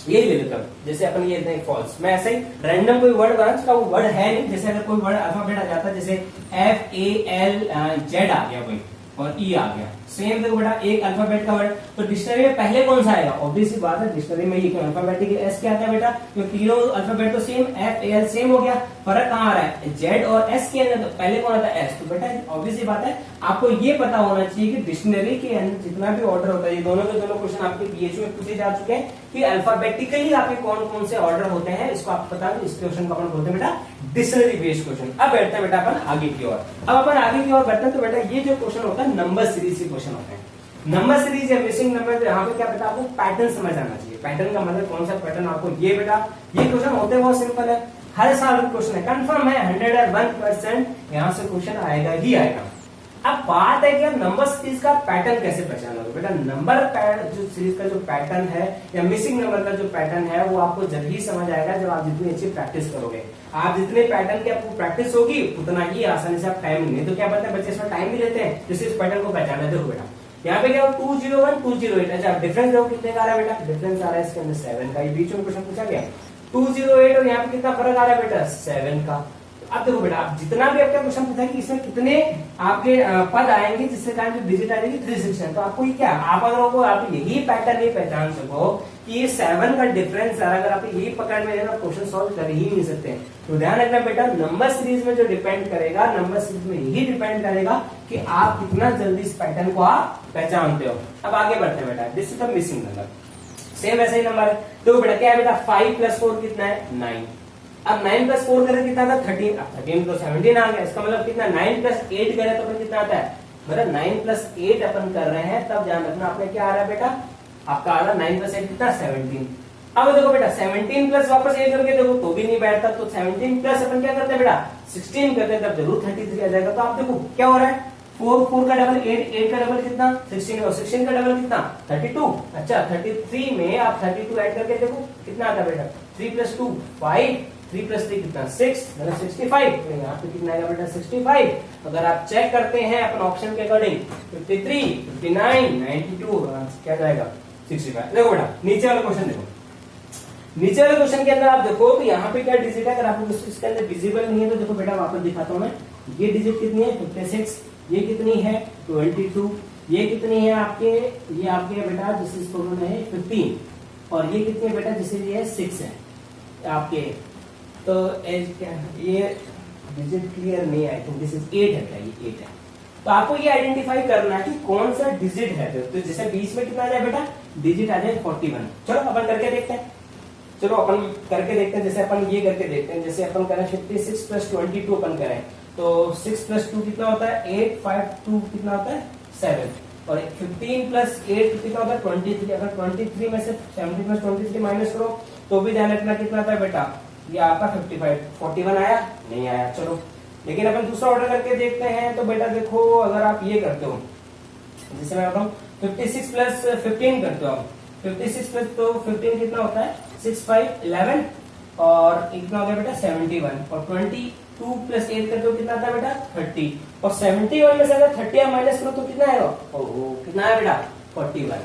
S1: ये ले लेता हूँ, जैसे अपन ये नहीं फॉल्स, मैं ऐसे ही रैंडम कोई वर्ड बना, उसका वो वर्ड है नहीं। जैसे अगर कोई वर्ड अल्फाबेट आ जाता है, जैसे FALZ आ गया कोई, और E आ गया, सेम देखो बेटा एक अल्फाबेट का वर्ड, तो डिक्शनरी में पहले कौन सा आएगा? ऑब्वियस सी बात है डिक्शनरी में ये अल्फाबेटिक S क्या आता है बेटा, तो तीनों अल्फाबेट तो सेम, FAL सेम हो गया। फर्क कहाँ आ रहा है? Z और S के अंदर, तो पहले कौन आता है? S। तो बेटा ऑब्वियस सी बात है आपको ये पता होना चाहिए कि डिक्शनरी के अंदर जितना भी ऑर्डर होता है, ये दोनों के दोनों क्वेश्चन आपके PHU में पूछे जा चुके हैं कि अल्फाबेटिकली आपके कौन कौन से ऑर्डर होते हैं, इसको आपको पता है। इस क्वेश्चन को अपन बोलते हैं बेटा डिक्शनरी बेस्ड क्वेश्चन। अब बैठते हैं बेटा अपन आगे की ओर। अब अपन आगे की ओर बढ़ते हैं, तो बेटा ये जो क्वेश्चन होता है नंबर सीरीज के क्वेश्चन होते हैं। नंबर सीरीज या मिसिंग नंबर, यहाँ पे क्या बेटा आपको पैटर्न समझ आना चाहिए। पैटर्न का मतलब कौन सा पैटर्न आपको, ये बेटा ये क्वेश्चन होते हैं बहुत सिंपल है, हर साल क्वेश्चन है, कंफर्म है 101% यहाँ से क्वेश्चन आएगा ही आएगा। अब बात है कि हम नंबर सीरीज का पैटर्न कैसे पहचानोगे। बेटा नंबर जो सीरीज का जो पैटर्न है या मिसिंग नंबर का जो पैटर्न है वो आपको जब ही समझ आएगा जब आप जितनी अच्छी प्रैक्टिस करोगे। आप जितने पैटर्न की आपको प्रैक्टिस होगी उतना ही आसानी से आप टाइम नहीं तो क्या करते हैं बच्चे इसमें टाइम भी लेते हैं जिससे इस पैटर्न को पहचाना। देखो बेटा यहाँ पे क्या 201 208। अच्छा डिफरेंस देखो कितने का आ रहा है बेटा, डिफरेंस आ रहा है इसके अंदर 7 का। ये बीच में क्वेश्चन पूछा गया 208 और यहाँ पे कितना फर्क आ रहा है बेटा 7 का। अब देखो बेटा आप जितना भी आपका क्वेश्चन पूछा कि इसमें कितने आपके पद आएंगे जिससे कारण जो डिजिट आ जाएगी 316। तो आपको ये क्या आप अगर आप यही पैटर्न नहीं पहचान सको कि ये 7 का डिफरेंस है, अगर आप यही पकड़ में क्वेश्चन सॉल्व कर ही नहीं सकते। तो ध्यान रखना बेटा नंबर सीरीज में जो डिपेंड करेगा, नंबर सीरीज में यही डिपेंड करेगा कि आप कितना जल्दी इस पैटर्न को आप पहचानते हो। अब आगे बढ़ते हैं बेटा, this is the missing number. Same ऐसा ही नंबर है। तो बेटा क्या है बेटा 5 + 4 कितना है 9। अब 9 + 4 करें कितना था 13। अब 13 तो 17 आ गया। इसका मतलब कितना 9 + 8 करें तो कितना आता है, मतलब 9 + 8 अपन कर रहे हैं। तब ध्यान रखना आपने क्या आ रहा है बेटा, आपका आ रहा है 9 + 8 कितना 17। अब देखो बेटा 17 प्लस वापस 8 करके देखो तो भी नहीं बैठता। तो 17 प्लस अपन क्या करते हैं बेटा 16 करते हैं, तब जरूर 33 आ जाएगा। तो आप देखो क्या हो रहा है 4 का डबल 8, 8 का डबल कितना 16 और 16 का डबल कितना 32। अच्छा 33 में आप 32 ऐड करके देखो कितना आता है बेटा 3 + 2 5, 3 + 3 कितना 6, मतलब 65। तो यहाँ पे कितना आएगा बेटा 65। अगर आप चेक करते हैं अपन ऑप्शन के अकॉर्डिंग 53, 59, 92 क्या जाएगा 65। देखो बेटा नीचे वाला क्वेश्चन देखो, नीचे वाले क्वेश्चन के अंदर आप देखो तो यहाँ पे क्या डिजिट है, अगर आपको इसके अंदर विजिबल नहीं है तो देखो बेटा वापस दिखाता हूँ मैं। ये डिजिट कितनी है 56, ये कितनी है 22, ये कितनी है आपके, ये आपके बेटा जिस प्रॉब्लम है 15, और ये कितनी है बेटा जिसे ये 6 है आपके। तो क्या ये डिजिट क्लियर नहीं है, आई थिंक दिस इज 8 है क्या, ये 8 है। तो आपको ये आइडेंटिफाई करना है कि कौन सा डिजिट है। तो जैसे बीच में कितना आ जाए बेटा डिजिट आ जाए 41। चलो अपन करके देखते हैं, चलो अपन करके देखते हैं। जैसे अपन ये करके देखते हैं, जैसे अपन करें 56 + 22 अपन करें तो 6 + 2 कितना होता है 8, 5 2 कितना होता है 7, और 15 + 8 कितना होता है 23। अगर 23 में से 17 + 23 माइनस करो तो भी ध्यान रखना कितना आता है बेटा, ये आपका 55। 41 आया नहीं आया। चलो लेकिन अपन दूसरा ऑर्डर करके देखते हैं। तो बेटा देखो अगर आप ये करते हो, जैसे मैं बताऊं 56 + 15 करते हो, 56 प्लस तो 15 कितना होता है 6, 5, 11, और कितना हो गया बेटा 71, और 22 + 8 करते हो कितना आता है बेटा 30, और 71 में से अगर 30 आप माइनस करो तो कितना आएगा, ओहो कितना है बेटा 41।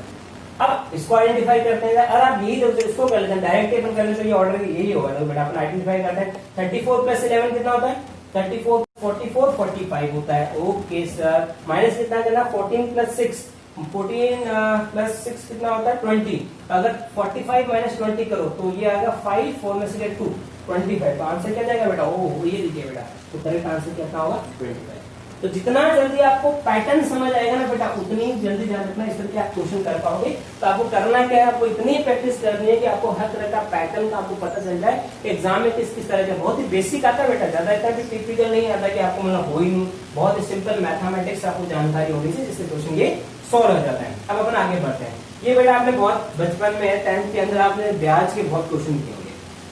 S1: अब इसको आइडेंटिफाई करते हैं। अगर आप यही इसको कर लेते हैं डायरेक्ट अपन कर लेते हैं, ये ऑर्डर यही होगा। तो बेटा अपन आइडेंटिफाई करते हैं 34 + 11 कितना होता है 34, 44, 45 होता है। ओके सर, माइनस कितना करना 14 + 6, 14 + 6 कितना होता है 20। अगर 45 - 20 करो तो ये आएगा 5, 4 में से 2 25। तो आंसर क्या जाएगा बेटा, ओह ये देखिए बेटा, तो करेक्ट आंसर क्या होगा 25। तो जितना जल्दी आपको पैटर्न समझ आएगा ना बेटा उतनी जल्दी ध्यान रखना इस तरह के आप क्वेश्चन कर पाओगे। तो आपको करना क्या है, आपको इतनी प्रैक्टिस करनी है कि आपको हर तरह का पैटर्न का आपको पता चल जाए एग्जाम में किस तरह का। बहुत ही बेसिक आता है बेटा, ज्यादा इतना भी टिपिकल नहीं आता कि आपको मतलब हो ही नहीं। बहुत ही सिंपल मैथमेटिक्स आपको जानकारी होनी चाहिए जिससे क्वेश्चन ये सॉल्व हो जाता है। अब अपन आगे बढ़ते हैं। ये बेटा आपने बहुत बचपन में 10th के अंदर आपने ब्याज के बहुत क्वेश्चन किए होंगे,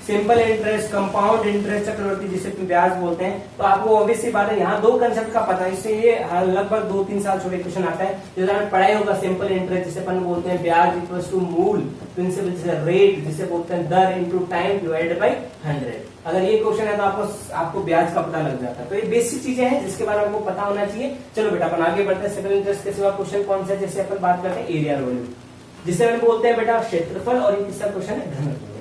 S1: सिंपल इंटरेस्ट, कंपाउंड इंटरेस्ट, चक्रवृद्धि जिसे ब्याज बोलते हैं। तो आपको ऑब्वियसली बात है यहाँ 2 कंसेप्ट का पता है, इससे ये लगभग 2-3 साल छोटे क्वेश्चन आता है। जैसे आपने पढ़ाई होगा सिंपल इंटरेस्ट जिसे अपन बोलते हैं ब्याज इक्वल्स टू मूल, प्रिंसिपल जिसे रेट जिसे बोलते हैं दर इनटू टाइम डिवाइडेड बाय 100। अगर ये क्वेश्चन है तो आपको ब्याज का पता लग जाता है। तो ये बेसिक चीजें हैं जिसके बारे में आपको पता होना चाहिए। चलो बेटा अपन आगे बढ़ते हैं। सिंपल इंटरेस्ट के सिवा क्वेश्चन कौन सा, जैसे अपन बात करते हैं एरिया वॉल्यूम जिसे हम बोलते हैं बेटा क्षेत्रफल, और ये तीसरा क्वेश्चन है घनत्व।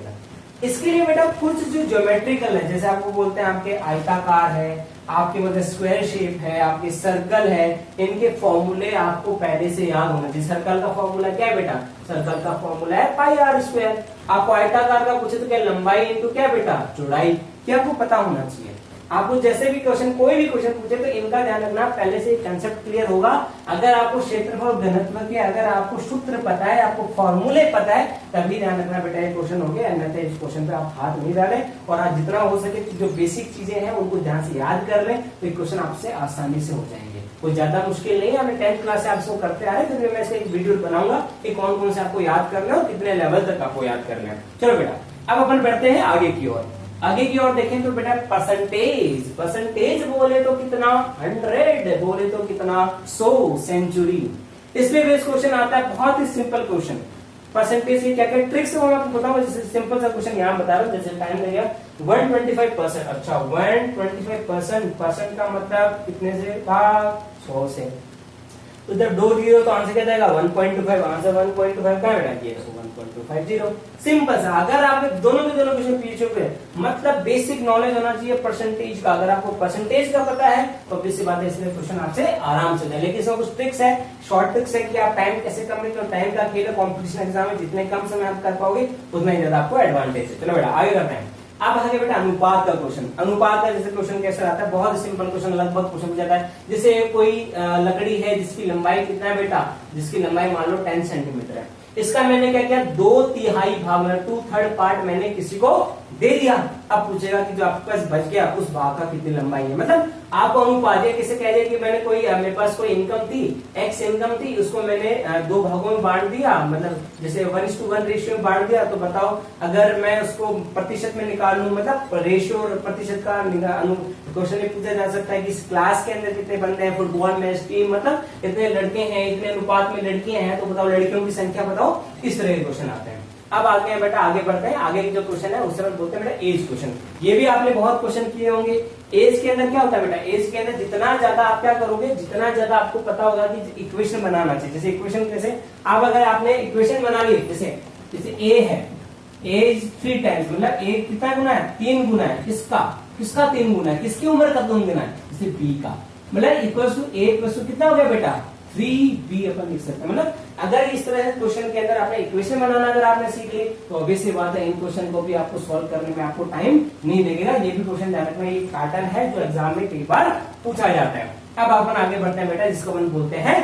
S1: इसके लिए बेटा कुछ जो ज्योमेट्रिकल है, जैसे आपको बोलते हैं आपके आयताकार है, आपके मतलब स्क्वायर शेप है, आपके सर्कल है, इनके फॉर्मूले आपको पहले से याद होना चाहिए। सर्कल का फॉर्मूला क्या है बेटा, सर्कल का फॉर्मूला है πr²। आपको आयताकार का पूछे तो क्या लंबाई इंटू क्या बेटा चौड़ाई, क्या आपको पता होना चाहिए। आपको जैसे भी क्वेश्चन कोई भी क्वेश्चन पूछे तो इनका ध्यान रखना, पहले से कंसेप्ट क्लियर होगा। अगर आपको क्षेत्रफल और घनत्व के अगर आपको सूत्र पता है, आपको फॉर्मूले पता है, तभी ध्यान रखना बेटा ये क्वेश्चन हो गया। अन्यथा इस क्वेश्चन पे आप हाथ नहीं डालें, और आज जितना हो सके जो बेसिक चीजें हैं उनको ध्यान से याद कर लें, तो ये क्वेश्चन आपसे आसानी से हो जाएंगे। कोई ज्यादा मुश्किल नहीं है, हमने 10th क्लास से आपको करते आ रहे हैं। फिर मैं इसका एक वीडियो बनाऊंगा कि कौन कौन से आपको याद करना है और कितने लेवल तक आपको याद करना है। चलो बेटा अब अपन बढ़ते हैं आगे की ओर। आगे की ओर देखें तो बेटा परसेंटेज, परसेंटेज बोले तो कितना 100, बोले तो कितना 100 सेंचुरी। इसमें बेस क्वेश्चन आता है, बहुत ही सिंपल क्वेश्चन। परसेंटेज की क्या क्या ट्रिक्स है वो मैं आपको बताऊंगा। जैसे सिंपल सा क्वेश्चन यहाँ बता रहा हूँ, जैसे टाइम लगेगा 125%। अच्छा 125%, परसेंट का मतलब कितने से भाग 100 से, तो जब 2 जीरो तो आंसर क्या जाएगा 1.25, आंसर 1.25 कहाँ बेटा ये 1.250। सिंपल सा। अगर आप दोनों के दोनों क्वेश्चन पीछे हुए, मतलब बेसिक नॉलेज होना चाहिए परसेंटेज का। अगर आपको परसेंटेज का पता है तो obvious सी बात है इसमें क्वेश्चन आपसे आराम से जाए। लेकिन इसमें कुछ ट्रिक्स है, शॉर्ट ट्रिक्स है कि आप टाइम कैसे कम करें। टाइम का खेल है, कॉम्पिटिशन एग्जाम में जितने कम समय आप कर पाओगे उतना ही ज्यादा आपको एडवांटेज है। चलो बेटा आगे करते हैं। अब आगे बेटा अनुपात का क्वेश्चन। अनुपात का जैसे क्वेश्चन कैसे आता है, बहुत सिंपल क्वेश्चन, लगभग क्वेश्चन पूछा जाता है। जैसे कोई लकड़ी है जिसकी लंबाई कितना है बेटा, जिसकी लंबाई मान लो 10 सेंटीमीटर है। इसका मैंने क्या किया, 2/3 भाग मतलब 2/3 पार्ट मैंने किसी को दे दिया। अब पूछेगा कि जो आपके पास बच गया उस भाग का कितनी लंबाई है। मतलब आपको अनुपात किसे कह दिया कि मैंने कोई मेरे पास कोई इनकम थी, एक्स इनकम थी, उसको मैंने 2 भागों में बांट दिया, मतलब जैसे 1:1 रेशियो में बांट दिया। तो बताओ अगर मैं उसको प्रतिशत में निकालूं, मतलब रेशियो और प्रतिशत का क्वेश्चन में पूछा जा सकता है कि इस क्लास के अंदर कितने बंदे हैं, फुटबॉल मैच टीम, मतलब इतने लड़के हैं, इतने अनुपात में लड़कियां हैं, तो बताओ लड़कियों की संख्या बताओ। इस तरह के क्वेश्चन आते हैं। अब आगे हैं बेटा, आगे बढ़ते हैं। आगे जो क्वेश्चन है उससे बोलते हैं बेटा एज क्वेश्चन। ये भी आपने बहुत क्वेश्चन किए होंगे। एज के अंदर क्या होता है बेटा, एज के अंदर जितना ज्यादा आप क्या करोगे, जितना ज्यादा आपको पता होगा कि इक्वेशन बनाना चाहिए। जैसे इक्वेशन कैसे, अब अगर आपने इक्वेशन बना ली, जैसे ए है, एज 3 टाइम्स, मतलब ए कितना गुना है, 3 गुना है। किसका 3 गुना है, किसकी उम्र का 3 गुना है, जैसे बी का, मतलब equal to A equal to कितना हो गया बेटा 3b अपन लिख सकते हैं। मतलब अगर इस तरह से क्वेश्चन के अंदर आपने इक्वेशन बनाना अगर आपने सीख ली तो ऑब्वियस सी बात है इन क्वेश्चन को भी आपको सॉल्व करने में आपको टाइम नहीं लगेगा। ये भी क्वेश्चन ध्यान रखना, ये पैटर्न है जो एग्जाम में कई बार पूछा जाता है। अब अपन आगे बढ़ते हैं बेटा, जिसको अपन बोलते हैं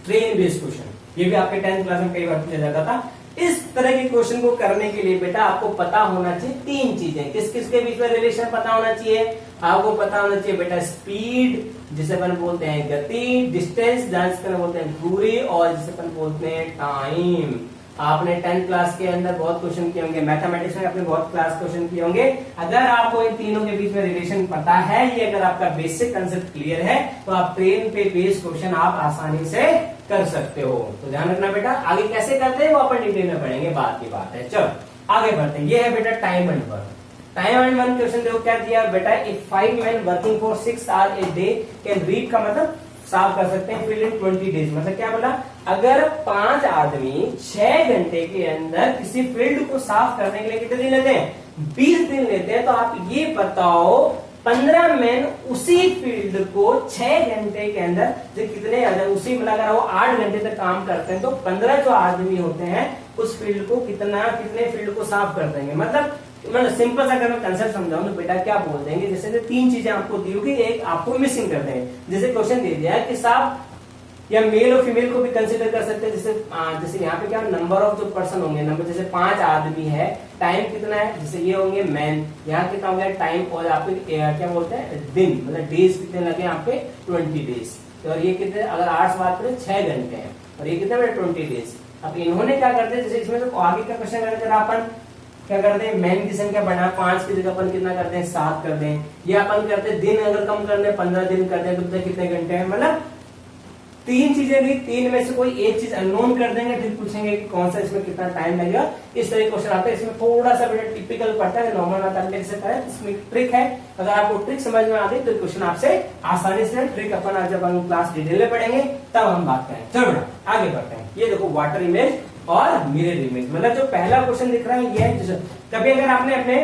S1: ट्रेन बेस्ड क्वेश्चन। ये भी आपके 10th क्लास में कई बार पूछा जाता था। इस तरह के क्वेश्चन को करने के लिए बेटा आपको पता होना चाहिए 3 चीजें। किस किस के बीच में रिलेशन पता होना चाहिए, आपको पता होना चाहिए बेटा स्पीड, जिसे अपन बोलते हैं गति, डिस्टेंस जिसे बोलते हैं दूरी, और जिसे अपन बोलते हैं टाइम। आपने 10th क्लास के अंदर बहुत क्वेश्चन किए होंगे, मैथमेटिक्स में आपने बहुत क्लास क्वेश्चन किए होंगे। अगर आपको इन तीनों के बीच में रिलेशन पता है, ये अगर आपका बेसिक कंसेप्ट क्लियर है, तो आप ट्रेन पे बेस्ड क्वेश्चन आप आसानी से कर सकते हो। तो ध्यान रखना बेटा, आगे कैसे करते हैं वो अपन डिटेल में पढ़ेंगे, बात की बात है। चलो आगे बढ़ते हैं। ये है बेटा time and work. Time and work question देखो क्या दिया बेटा, if 5 men working for 6 hours a day can read, का मतलब साफ कर सकते हैं फिल इन 20 days। मतलब क्या बोला, अगर 5 आदमी 6 घंटे के अंदर किसी फील्ड को साफ करने के लिए कितने दिन लेते हैं, 20 दिन लेते हैं। तो आप ये बताओ 15 मैन उसी फील्ड को 6 घंटे के अंदर जो कितने, अगर उसी में अगर वो 8 घंटे तक काम करते हैं तो 15 जो आदमी होते हैं उस फील्ड को कितने फील्ड को साफ कर देंगे। मतलब सिंपल सा अगर मैं कंसेप्ट समझाऊं तो बेटा क्या बोल देंगे, जैसे 3 चीजें आपको दी होगी, एक आपको मिसिंग कर देंगे। जैसे क्वेश्चन दे दिया है कि साफ या मेल और फीमेल को भी कंसीडर कर सकते हैं। जैसे यहाँ पे क्या नंबर ऑफ जो पर्सन होंगे, नंबर जैसे 5 आदमी है, टाइम कितना है, जैसे ये होंगे मैन, यहाँ कितना हो गया टाइम, और आपके क्या बोलते हैं दिन, मतलब डेज कितने लगे यहाँ पे 20 डेज। और ये कितने, अगर 8 से बात करें 6 घंटे हैं, और ये कितने 20 डेज। अब इन्होंने क्या करते हैं, जैसे इसमें तो आगे का क्वेश्चन अगर अपन क्या करते हैं, मैन की संख्या बढ़ा 5 की जगह अपन कितना करते हैं 7 कर दें, ये अपन करते हैं दिन अगर कम कर दें 15 दिन कर दें तो कितने घंटे हैं। मतलब 3 चीजें दी, 3 में से कोई एक चीज अननोन कर देंगे, फिर पूछेंगे कि कौन सा इसमें कितना टाइम लगेगा। इस तरह क्वेश्चन आता है। इसमें थोड़ा सा बेटा टिपिकल पड़ता है, नॉर्मल मैथमेटिक्स से करें, इसमें ट्रिक है। अगर आपको ट्रिक समझ में आ गई तो क्वेश्चन आपसे आसानी से, ट्रिक अपन जब हम क्लास डिटेल में पढ़ेंगे तब हम बात करें। चलो बेटा आगे बढ़ते हैं। ये देखो वाटर इमेज और मिरर इमेज, मतलब जो पहला क्वेश्चन दिख रहा है ये है। कभी अगर आपने अपने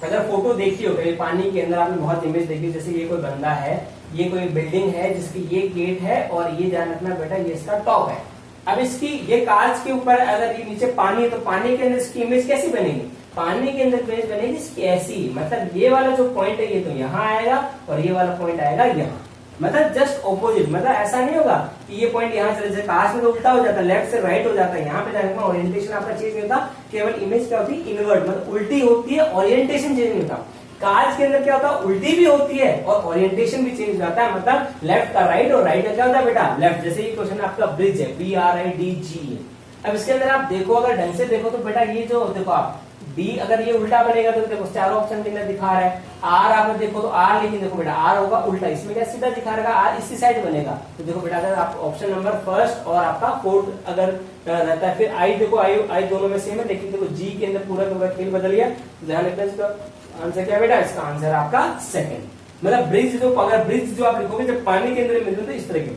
S1: अगर फोटो देखी हो, कभी पानी के अंदर आपने बहुत इमेज देखी, जैसे ये कोई बंदा है, ये कोई बिल्डिंग है जिसकी ये गेट है, और ये ध्यान रखना बेटा ये इसका टॉप है। अब इसकी ये कांच के ऊपर अगर ये नीचे पानी है तो पानी के अंदर इसकी इमेज कैसी बनेगी, पानी के अंदर इमेज बनेगी इसकी ऐसी, मतलब ये वाला जो पॉइंट है ये तो यहाँ आएगा और ये वाला पॉइंट आएगा यहाँ, मतलब जस्ट ऑपोजिट। मतलब ऐसा नहीं होगा कि ये पॉइंट यहाँ चले जाए, कांच में तो उल्टा हो जाता है, लेफ्ट से राइट हो जाता है। यहाँ पे जाने का ओरिएंटेशन आपका चेंज नहीं होता, केवल इमेज क्या होती है इनवर्ट, मतलब उल्टी होती है, ओरिएंटेशन चेंज नहीं होता। कांच के अंदर क्या होता है उल्टी भी होती है और ओरिएंटेशन भी चेंज हो जाता है, मतलब लेफ्ट का राइट और राइट का क्या होता है बेटा लेफ्ट। जैसे ये क्वेश्चन आपका ब्रिज है, BRIDG। अब इसके अंदर आप देखो, अगर ढंग से देखो तो बेटा ये जो देखो आप डी अगर ये उल्टा बनेगा तो देखो चारों ऑप्शन के अंदर दिखा रहा है आर, आप देखो तो आर, लेकिन देखो बेटा आर होगा उल्टा, इसमें क्या सीधा दिखा रहेगा आर इसी साइड बनेगा। तो देखो बेटा अगर आप ऑप्शन नंबर फर्स्ट और आपका फोर्थ अगर रहता है, फिर आई देखो आई दोनों में सेम है, लेकिन देखो जी के अंदर पूरा पूरा खेल बदल गया। ध्यान रखना इसका आंसर क्या बेटा, इसका आंसर आपका सेकंड। मतलब ब्रिज जो अगर ब्रिज जो आप लिखोगे जब पानी के अंदर मिलते तो इस तरह के,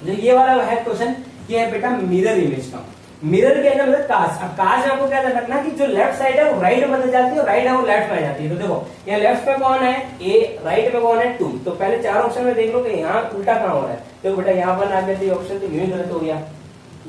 S1: जो ये वाला है क्वेश्चन ये है बेटा मिरर इमेज का। मिरर के अंदर मतलब कांच। अब कांच में आपको क्या ध्यान रखना कि जो लेफ्ट साइड है वो राइट में बदल जाती है, राइट है वो लेफ्ट में आ जाती है। तो देखो यहाँ लेफ्ट में कौन है ए, राइट में कौन है 2। तो पहले चार ऑप्शन में देख लो कि यहाँ उल्टा कहाँ हो रहा है। तो बेटा यहाँ 1 आ गया तो ये ऑप्शन तो यूं ही गलत हो गया,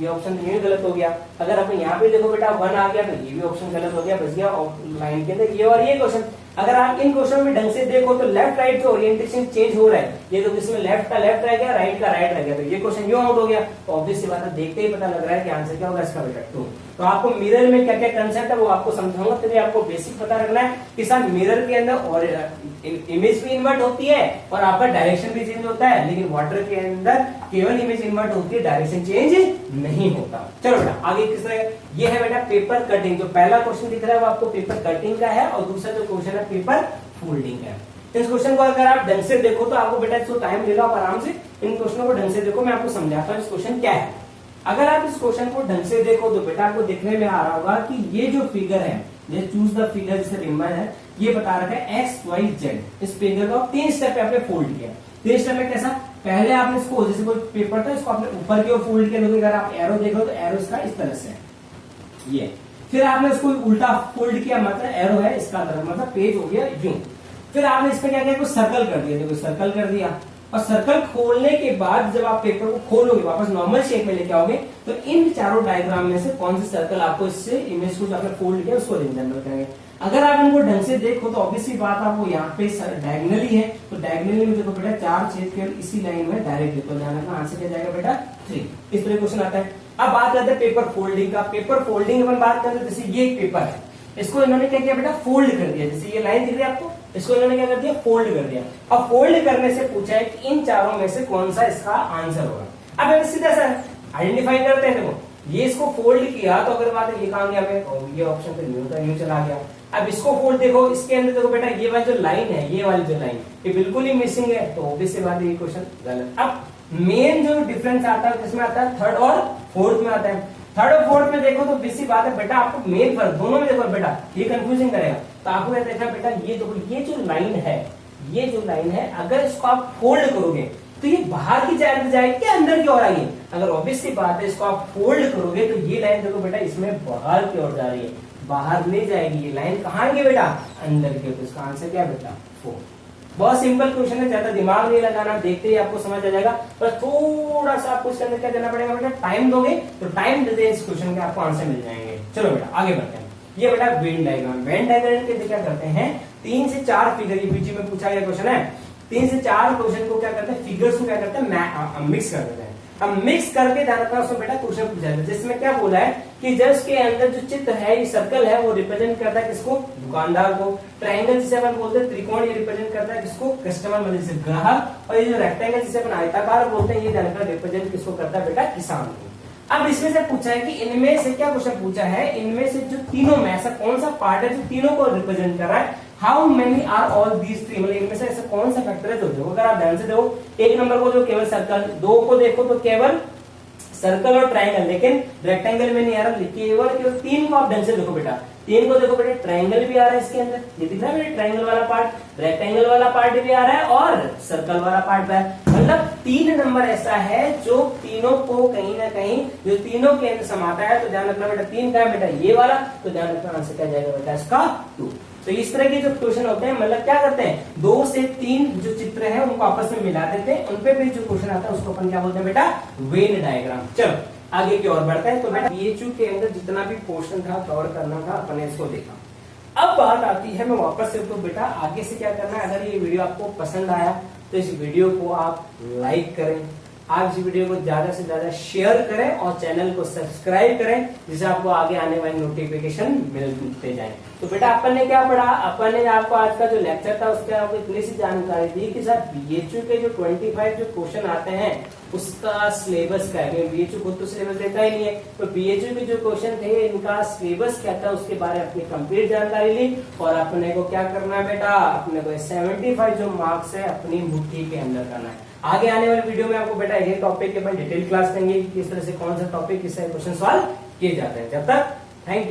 S1: ये ऑप्शन तो यूं ही गलत हो गया। अगर अपन यहाँ पे देखो बेटा 1 आ गया तो ये भी ऑप्शन गलत हो गया, बच गया लाइन के अंदर ये और ये क्वेश्चन। अगर आप इन क्वेश्चन में ढंग से देखो तो लेफ्ट राइट जो ओरिएंटेशन चेंज हो रहा है, ये तो इसमें लेफ्ट का लेफ्ट रह गया, राइट का राइट रह गया, तो ये क्वेश्चन यूं आउट हो गया। तो ऑब्वियस सी बात है, देखते ही पता लग रहा है कि आंसर क्या होगा इसका बेटा 2। तो आपको मिरर में क्या क्या कंसेप्ट है वो आपको समझाऊंगा, तभी आपको बेसिक पता रखना है कि सर मिरर के अंदर और इमेज भी इन्वर्ट होती है और आपका डायरेक्शन भी चेंज होता है, लेकिन वाटर के अंदर केवल इमेज इन्वर्ट होती है, डायरेक्शन चेंज नहीं होता। चलो बेटा आगे किस तरह, ये है बेटा पेपर कटिंग। जो पहला क्वेश्चन दिख रहा है वो आपको पेपर कटिंग का है और दूसरा जो क्वेश्चन है पेपर फोल्डिंग है। इस क्वेश्चन को अगर आप ढंग से देखो तो आपको बेटा इसको टाइम ले लो, आप आराम से इन क्वेश्चनों को ढंग से देखो। मैं आपको समझाता हूँ इस क्वेश्चन क्या है। अगर आप इस क्वेश्चन को ढंग से देखो तो बेटा आपको देखने में आ रहा होगा कि ये जो फिगर है, ये चूज द फिगर जिसे रिमेंबर है, ये बता रखा है एक्स वाई जेड। इस फिगर को 3 स्टेप पे आपने फोल्ड किया। 3 स्टेप में कैसा, पहले आपने इसको जैसे कोई पेपर था इसको आपने ऊपर की ओर फोल्ड किया, तो अगर आप एरो देखो तो एरो इसका इस तरह से है ये। फिर आपने इसको उल्टा फोल्ड किया, मतलब एरो है इसका तरफ, मतलब पेज हो गया यूं। फिर आपने इसमें क्या किया, कुछ सर्कल कर दिया, देखो सर्कल कर दिया। और सर्कल खोलने के बाद जब आप पेपर को खोलोगे वापस नॉर्मल शेप में लेके आओगे तो इन चारों डायग्राम में से कौन से सर्कल आपको इससे इमेज को जो आपने फोल्ड किया उसको रिप्रेजेंट करेंगे। अगर आप इनको ढंग से देखो तो ऑब्वियसली बात आपको यहाँ पे डायगनली है, तो डायगनली में देखो बेटा 4 छेद केवल इसी लाइन में डायरेक्ट देखो, ध्यान रखना आंसर क्या जाएगा बेटा 3। इस तरह क्वेश्चन आता है। अब बात करते हैं पेपर फोल्डिंग का। पेपर फोल्डिंग अपन बात करते हैं, जैसे ये एक पेपर है, इसको इन्होंने क्या किया बेटा फोल्ड कर दिया। जैसे ये लाइन दिख रही है आपको, इसको इन्होंने क्या कर दिया फोल्ड कर दिया। अब फोल्ड करने से पूछा है कि इन चारों में से कौन सा इसका आंसर होगा। अब सीधा सा आइडेंटिफाई करते हैं। देखो ये इसको फोल्ड किया तो अगर बात है ये कहां गया, ये ऑप्शन पे न्यू चला गया। अब इसको फोल्ड देखो, इसके अंदर देखो बेटा ये वाली जो लाइन है, ये वाली जो लाइन ये बिल्कुल ही मिसिंग है, तो ऑब्वियस सी बात है ये क्वेश्चन गलत। अब मेन जो डिफरेंस आता है किसमें आता है, थर्ड और फोर्थ में आता है। थर्ड और फोर्थ में देखो तो बेसिक बात है बेटा, आपको मेन फर्क दोनों में देखो बेटा, ये कंफ्यूजिंग करेगा। तो आपको क्या देखना बेटा, ये देखो ये जो लाइन है, ये जो लाइन है अगर इसको आप फोल्ड करोगे तो ये बाहर की साइड जाएगी या अंदर की ओर आएगी। अगर ऑब्वियस सी बात है इसको आप फोल्ड करोगे तो ये लाइन देखो बेटा इसमें बाहर की ओर जा रही है, बाहर ले जाएगी। ये लाइन कहाँ आएगी बेटा, अंदर की ओर। तो इसका आंसर क्या बेटा 4। बहुत सिंपल क्वेश्चन है, ज्यादा दिमाग नहीं लगाना, देखते ही आपको समझ आ जाएगा। बस थोड़ा सा आपको इसके अंदर क्या देना पड़ेगा बेटा, टाइम दोगे तो टाइम देते इस क्वेश्चन के आपको आंसर मिल जाएंगे। चलो बेटा आगे बढ़ते हैं। ये बेटा वेन डायग्राम। वेन डायग्राम के क्या करते हैं, 3 से 4 फिगर, ये पीजी में पूछा गया क्वेश्चन है, 3 से 4 क्वेश्चन को क्या करते हैं, फिगर्स को क्या करते हैं मिक्स कर देते हैं। अब मिक्स करके ध्यान रखना उसमें बेटा क्वेश्चन पूछा जाता है, जिसमें क्या बोला है कि जस्ट के अंदर जो चित्र है, ये सर्कल है, वो रिप्रेजेंट करता है किसको, दुकानदार को। ट्रायंगल जिसे अपन बोलते हैं त्रिकोण, ये रिप्रेजेंट करता है किसको, कस्टमर मतलब जैसे ग्राहक। और ये जो रेक्टेंगल जिसे अपन आयताकार बोलते हैं, ये ध्यान रखना रिप्रेजेंट किसको करता है बेटा, किसान को। अब इसमें से पूछा है कि इनमें से क्या क्वेश्चन पूछा है, इनमें से जो तीनों में ऐसा कौन सा पार्ट है जो तीनों को रिप्रेजेंट कर रहा है। How many are all these three, मतलब इनमें से ऐसा कौन सा फैक्टर है जो देखो, अगर आप ध्यान से देखो, 1 नंबर को जो केवल सर्कल, 2 को देखो तो केवल सर्कल और ट्रायंगल, लेकिन रेक्टेंगल में नहीं आ रहा, केवल 3 को आप ढंग से देखो बेटा, 3 को देखो बेटा, ट्रायंगल भी आ रहा है इसके अंदर, ये दिख रहा है बेटा ट्रायंगल वाला पार्ट, रेक्टेंगल वाला पार्ट भी आ रहा है और सर्कल वाला पार्ट भी आ रहा है। मतलब 3 नंबर ऐसा है जो तीनों को कहीं ना कहीं जो तीनों के अंदर समाता है। तो ध्यान रखना बेटा 3 का है बेटा ये वाला, तो ध्यान रखना आंसर क्या जाएगा बेटा इसका 2। तो इस तरह के जो क्वेश्चन होते हैं, मतलब क्या करते हैं, 2 से 3 जो चित्र है उनको आपस में मिला देते हैं, उनपे भी जो क्वेश्चन आता है उसको अपन क्या बोलते हैं बेटा, वेन डायग्राम। चलो आगे की ओर बढ़ते हैं। तो बेटा बीएचयू के अंदर जितना भी पोर्शन था कवर करना था अपन ने इसको देखा। अब बात आती है, मैं वापस से तो बेटा आगे से क्या करना है, अगर ये वीडियो आपको पसंद आया तो इस वीडियो को आप लाइक करें, आप इस वीडियो को ज्यादा से ज्यादा शेयर करें और चैनल को सब्सक्राइब करें, जिससे आपको आगे आने वाली नोटिफिकेशन मिलते जाए।
S2: तो बेटा अपन ने क्या पढ़ा, अपन ने आपको आज का जो लेक्चर था उसके आपको इतनी सी जानकारी दी कि सर बीएचयू के जो 25 जो क्वेश्चन आते हैं उसका सिलेबस क्या है। बीएचयू खुद तो सिलेबस देता ही नहीं है, तो बीएचयू के जो क्वेश्चन थे इनका सिलेबस क्या था उसके बारे में अपनी कंप्लीट जानकारी ली। और अपने को क्या करना है बेटा, अपने को 75 जो मार्क्स है अपनी मुट्ठी के अंदर करना है। आगे आने वाले वीडियो में आपको बेटा एक टॉपिक के अपन डिटेल क्लास देंगे, किस तरह से कौन सा टॉपिक किस तरह क्वेश्चन सॉल्व किए जाते हैं। जब तक थैंक यू।